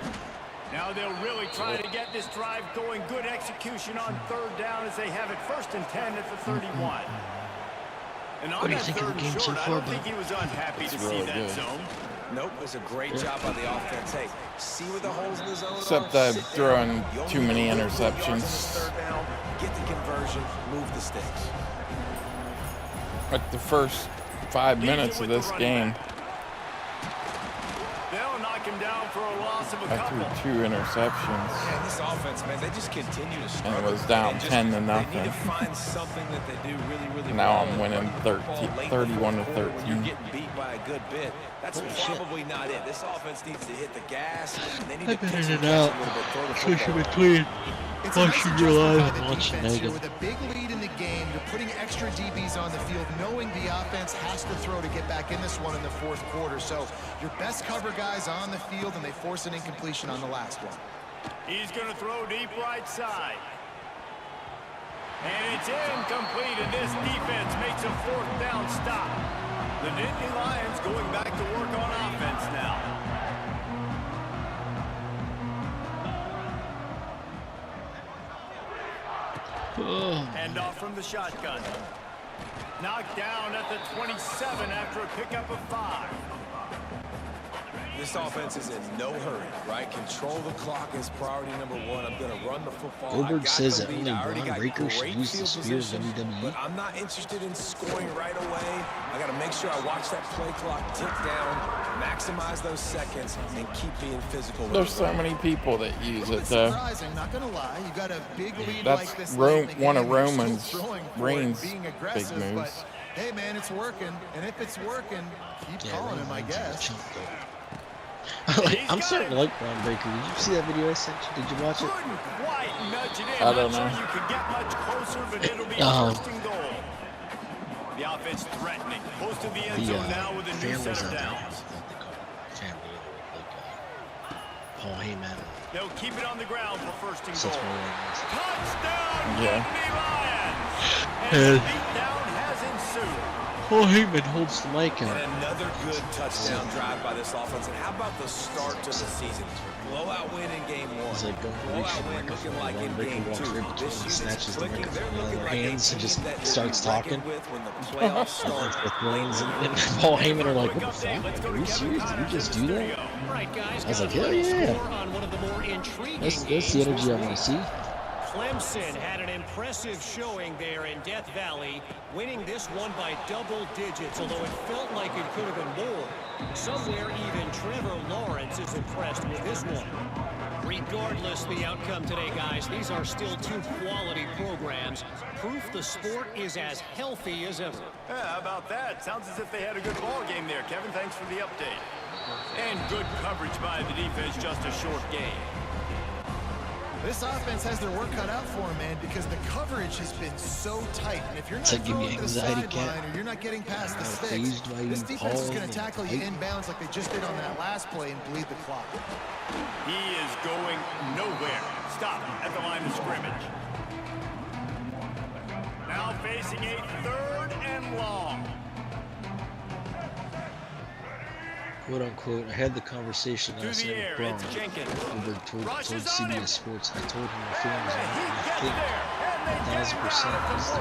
Now they'll really try to get this drive going. Good execution on 3rd down as they have it 1st and 10 at the 31. And on that 3rd and short, I don't think he was unhappy to see that zone. Nope, it was a great job by the offense. Hey, see where the holes in the zone Except are? I've thrown too many interceptions. 3rd down, get the conversion, move the sticks. Like the first 5 minutes of this game, They'll knock him down for a loss of a I couple. threw 2 interceptions. Yeah, this offense, man, they just continue to struggle. And it was down 10 to They need nothing. to find something that they do really, really Now well. I'm winning Run the ball late in the 31 to fourth quarter when 13. You're getting beat by a good bit. That's probably not it. This offense needs to hit the gas. And they need to pitch and catch a little bit. Throw the football. between. It's a nice Watching your adjustment live by the and watching defense here Megan. with a big lead in the game. You're putting extra DBs on the field, knowing the offense has to throw to get back in this one in the fourth quarter. So your best cover guys on the field, and they force an incompletion on the last one. He's going to throw deep right side. And it's incomplete, and this defense makes a 4th down stop. The Nittany Lions going back to work on offense now. Hand off from the shotgun. Knocked down at the 27 after a pickup of 5. This offense is in no hurry, right? Control the clock is priority number 1. I'm going to run the football. Goldberg says that the lead. only I already Braun got Breaker should great use the field spear of position, WWE. But I'm not interested in scoring right away. I got to make sure I watch that play clock tick down, maximize those seconds, and keep being physical. There's so many people that use it though. Surprising, not gonna lie. You got a big lead That's like this. one of Roman's Reigns' big aggressive, moves. but hey, man, it's working, and if it's working, keep calling him, I guess. I'm starting to like Braun Breaker. Did you see that video I sent you? Did you watch it? Couldn't quite nudge it in. I don't Not know. sure you could get much closer, but it'll be first and goal. The offense threatening. Close to the end zone now with a new set of downs. Family, Paul Heyman. They'll keep it on the ground for first and Such goal. one of Touchdown, Yeah. Nittany Lions! And And- the beatdown has ensued. Paul Heyman holds the mic out. And another good touchdown drive by this offense. And how about the start to the season? Blowout win in game 1. He's like going to reach Blowout the win microphone. looking like in Braun Breaker game walks 2. right between This and unit's snatches the clicking. microphone They're out of looking their like a hands and team just that starts they'll be talking. reckoned with when the playoffs start. With Wayne's and Paul Heyman are like, what the Quick update. Let's fuck? go Are to you Kevin serious? Did Connors you in just the do studio. that? All right, guys. I was got like, a hell final yeah. score on one of the more intriguing That's the games energy this I want week. to see. Clemson had an impressive showing there in Death Valley, winning this one by double digits, although it felt like it could have been more. Somewhere even Trevor Lawrence is impressed with this one. Regardless the outcome today, guys, these are still 2 quality programs. Proof the sport is as healthy as ever. Yeah, how about that? Sounds as if they had a good ball game there. Kevin, thanks for the update. And good coverage by the defense, just a short game. This offense has their work cut out for them, man, because the coverage has been so tight. And if you're not like give me throwing to the anxiety, sideline or you're not getting past the sticks, phased by this you, defense is Paul, going to tackle you inbounds like they just did on that last play and bleed the clock. He is going nowhere. Stop at the line of scrimmage. Now facing a 3rd and long. Quote unquote, I had the conversation last night with Braun over told CBS Sports. I told him my feelings on it, and I think 1,000% he's the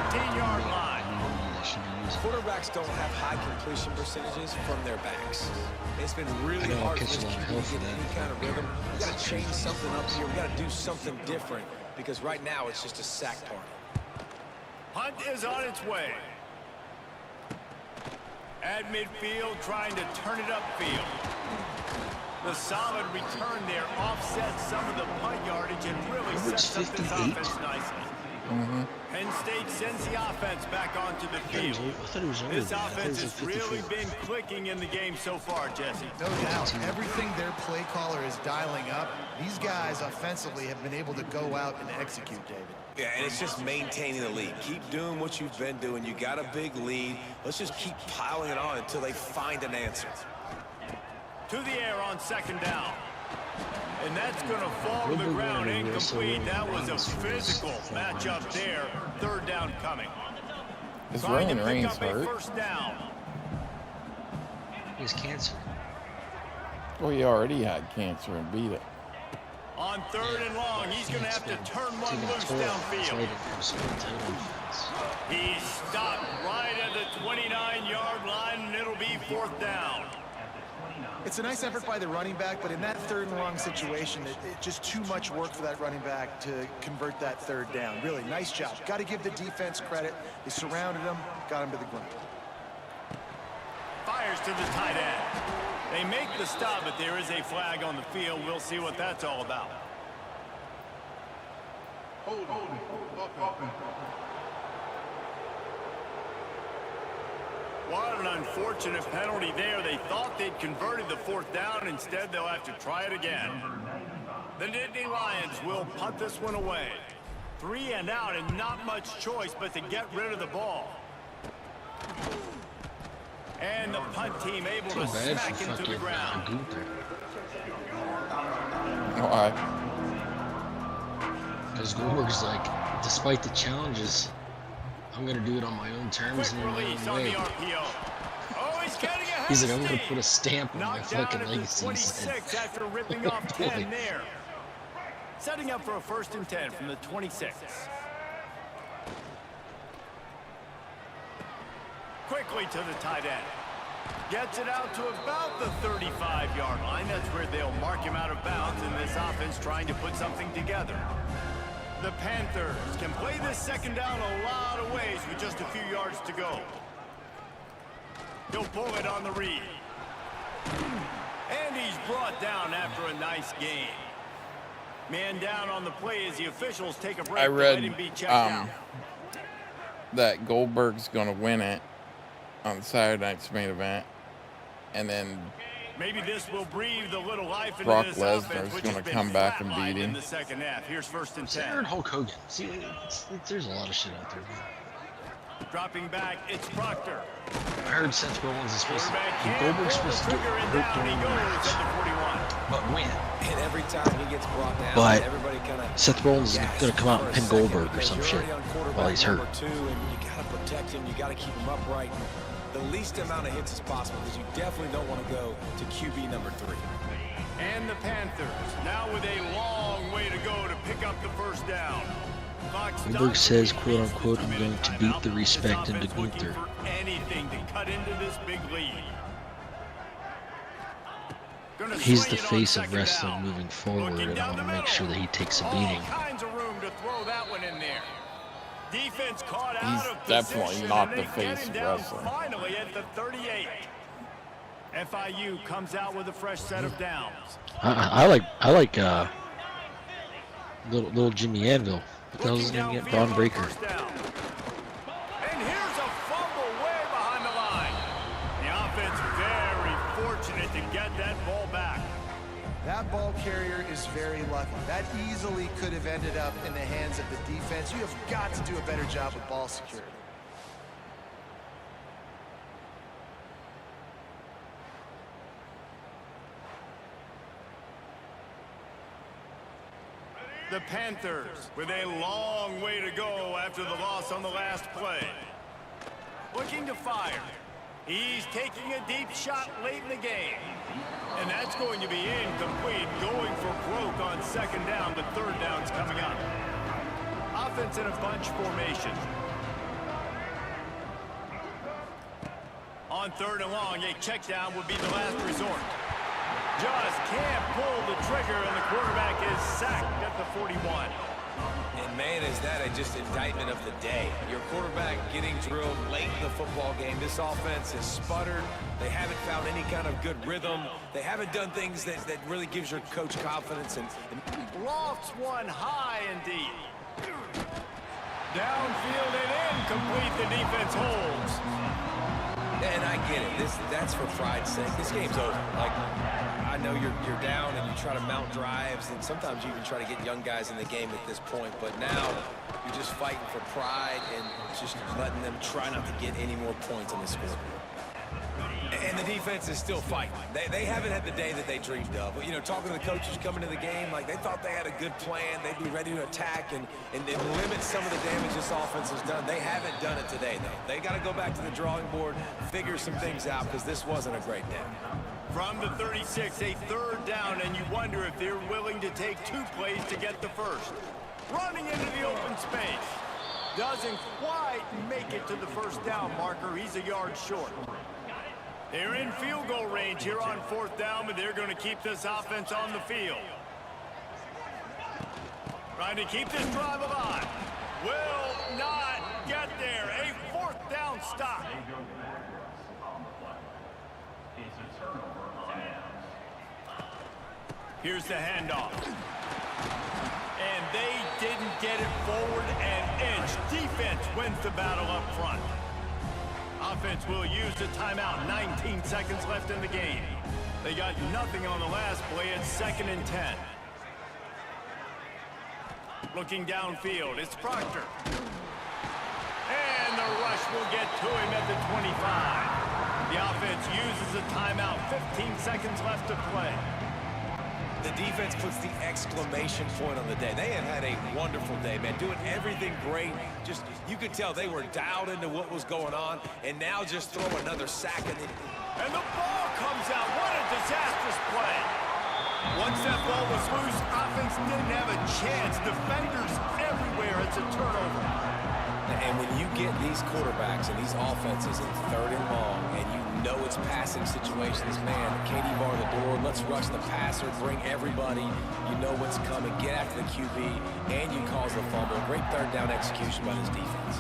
only that should be using. Quarterbacks don't have high completion percentages from their backs. It's been really I know I'll hard catch for a this lot of QB hell to for get that. any kind of rhythm. We got to change something up here. We got to do something different because right now it's just a sack party. Hunt is on its way. At midfield, trying to turn it upfield. The solid return there offsets some of the punt yardage and really sets up this offense nicely. Penn State sends the offense back onto the field. This offense has really been clicking in the game so far, Jesse. No doubt. Everything their play caller is dialing up, these guys offensively have been able to go out and execute, David. Yeah, and it's just maintaining the lead. Keep doing what you've been doing. You got a big lead. Let's just keep piling it on until they find an answer. To the air on 2nd down. And that's going to fall to the ground incomplete. That was a physical matchup there. 3rd down coming. Is Roman Reigns hurt? 1st down. He has cancer. Well, he already had cancer and beat it. On 3rd and long, he's going to have to turn one loose downfield. He's stopped right at the 29-yard line, and it'll be 4th down. It's a nice effort by the running back, but in that 3rd and long situation, it's just too much work for that running back to convert that 3rd down. Really, nice job. Got to give the defense credit. They surrounded him, got him to the ground. Fires to the tight end. They make the stop, but there is a flag on the field. We'll see what that's all about. What an unfortunate penalty there. They thought they'd converted the 4th down. Instead, they'll have to try it again. The Nittany Lions will punt this one away. 3 and out, and not much choice but to get rid of the ball. And the punt team able to smack into the ground. Why? Because Goldberg's like, despite the challenges, I'm going to do it on my own terms and in my own way. He's like, I'm going to put a stamp on my fucking legacy. 26 after ripping off 10 there. Setting up for a 1st and 10 from the 26. Quickly to the tight end. Gets it out to about the 35-yard line. That's where they'll mark him out of bounds in this offense trying to put something together. The Panthers can play this 2nd down a lot of ways with just a few yards to go. He'll pull it on the read. And he's brought down after a nice gain. Man down on the play as the officials take a break. I read to let him be checked out. that Goldberg's going to win it on Saturday night's main event. And then maybe this will breathe a little life into Brock this Lesnar's offense, which gonna has been come back and flatlined beat him. in the 2nd half. Here's 1st and 10. Aaron Hulk Hogan. See, there's a lot of shit out there, man. Dropping back, it's Proctor. I heard Seth Rollins is supposed to. Quarterback Goldberg's can't supposed to pull the get trigger, and hurt down during he the goes match, at the 41. but win. And every time he gets brought down, But everybody kind of Seth Rollins is going to come out and pin Goldberg or some shit while he's hurt. Number 2, and you got to protect him. You got to keep him upright. The least amount of hits as possible because you definitely don't want to go to QB number 3. And the Panthers now with a long way to go to pick up the 1st down. Goldberg says, quote unquote, I'm going to beat the respect into Gunther. Anything to cut into this big lead. He's the face of wrestling moving forward, and I want to make sure that he takes a beating. All kinds of room to throw that one in there. Defense caught out He's of definitely position, not and the they get face him of down wrestling. Finally at the 38. FIU comes out with a fresh set of downs. I like little Jimmy Anvil. What the hell is his name again? Braun Breaker. And here's a fumble way behind the line. The offense very fortunate to get that ball back. That ball carrier is very lucky. That easily could have ended up in the hands of the defense. You have got to do a better job with ball security. The Panthers with a long way to go after the loss on the last play. Looking to fire. He's taking a deep shot late in the game. And that's going to be incomplete, going for broke on second down, but third down's coming up. Offense in a bunch formation. On third and long, a check down would be the last resort. Just can't pull the trigger, and the quarterback is sacked at the 41. And man, is that just indictment of the day. Your quarterback getting drilled late in the football game. This offense has sputtered. They haven't found any kind of good rhythm. They haven't done things that really gives your coach confidence. And lofts one high and deep. Downfield and incomplete. The defense holds. And I get it. That's for pride's sake. This game's over. Like, I know you're down and you try to mount drives, and sometimes you even try to get young guys in the game at this point. But now you're just fighting for pride and just letting them try not to get any more points on the scoreboard. And the defense is still fighting. They haven't had the day that they dreamed of. But, you know, talking to the coaches coming to the game, like, they thought they had a good plan. They'd be ready to attack and limit some of the damage this offense has done. They haven't done it today, though. They got to go back to the drawing board, figure some things out, because this wasn't a great day. From the 36, a third down, and you wonder if they're willing to take 2 plays to get the first. Running into the open space. Doesn't quite make it to the first down marker. He's a yard short. They're in field goal range here on fourth down, but they're going to keep this offense on the field. Trying to keep this drive alive. Will not get there. A fourth down stop. Here's the handoff. And they didn't get it forward an inch. Defense wins the battle up front. Offense will use the timeout. 19 seconds left in the game. They got nothing on the last play. It's 2nd and 10. Looking downfield, it's Proctor. And the rush will get to him at the 25. The offense uses a timeout. 15 seconds left to play. The defense puts the exclamation point on the day. They have had a wonderful day, man. Doing everything great. Just, you could tell they were dialed into what was going on, and now just throw another sack. And the ball comes out. What a disastrous play. Once that ball was loose, offense didn't have a chance. Defenders everywhere. It's a turnover. And when you get these quarterbacks and these offenses in third and long, and you know it's passing situations, man, Katie bar the door, let's rush the passer, bring everybody, you know what's coming, get after the QB, and you cause the fumble. Great third down execution by this defense.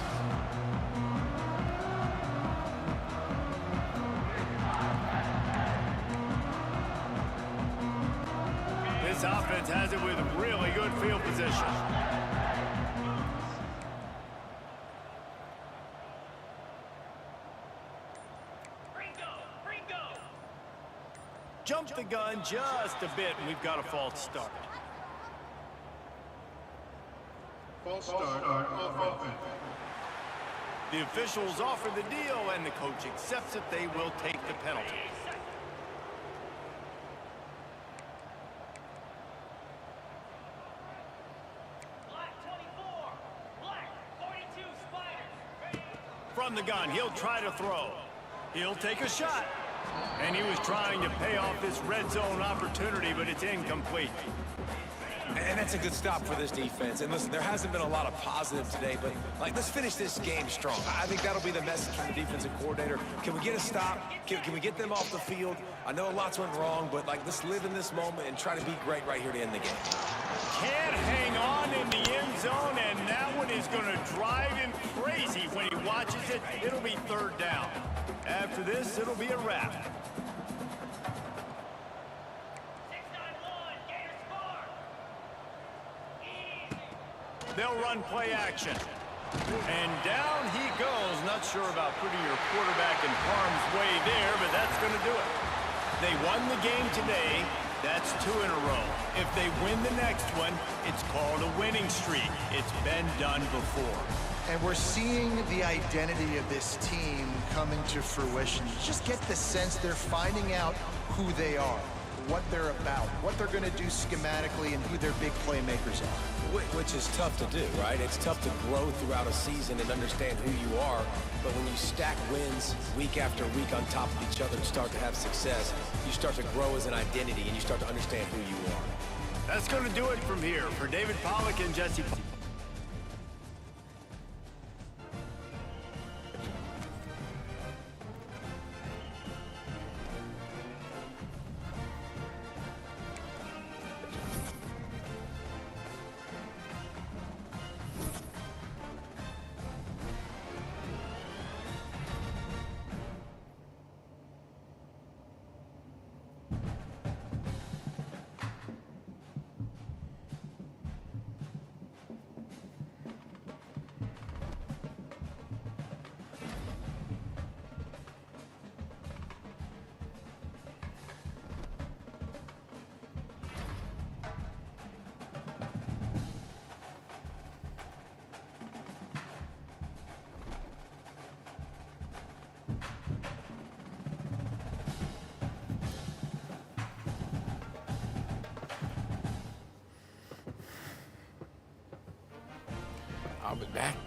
This offense has it with really good field position. Jumped the gun just a bit, and we've got a false start. False start on offense. The officials offer the deal, and the coach accepts it. They will take the penalty. From the gun, he'll try to throw. He'll take a shot. And he was trying to pay off this red zone opportunity, but it's incomplete. And that's a good stop for this defense. And listen, there hasn't been a lot of positive today, but, like, let's finish this game strong. I think that'll be the message from the defensive coordinator. Can we get a stop? Can we get them off the field? I know lots went wrong, but, like, let's live in this moment and try to be great right here to end the game. Can't hang on in the end zone, and that one is going to drive him crazy when he watches it. It'll be third down. After this, it'll be a wrap. They'll run play action. And down he goes. Not sure about putting your quarterback in harm's way there, but that's going to do it. They won the game today. That's 2 in a row. If they win the next one, it's called a winning streak. It's been done before. And we're seeing the identity of this team coming to fruition. You just get the sense they're finding out who they are, what they're about, what they're going to do schematically, and who their big playmakers are. Which is tough to do, right? It's tough to grow throughout a season and understand who you are. But when you stack wins week after week on top of each other and start to have success, you start to grow as an identity and you start to understand who you are. That's going to do it from here. For David Pollack and Jesse. I'll be back.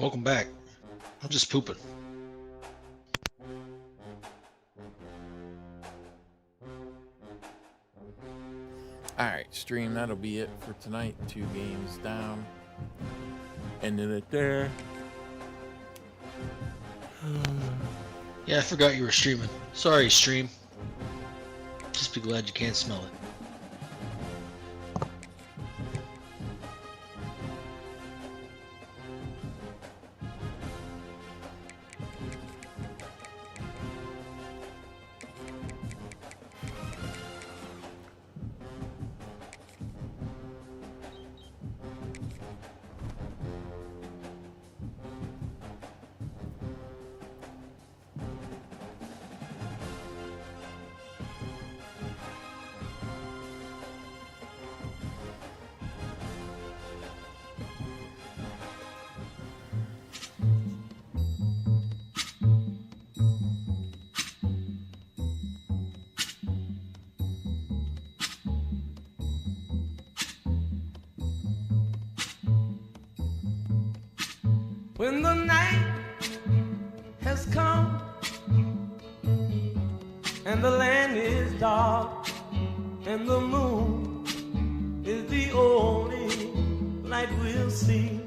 Welcome back. I'm just pooping. Alright, stream, that'll be it for tonight. 2 games down. Ended it there. Yeah, I forgot you were streaming. Sorry, stream. Just be glad you can't smell it. When the night has come and the land is dark and the moon is the only light we'll see,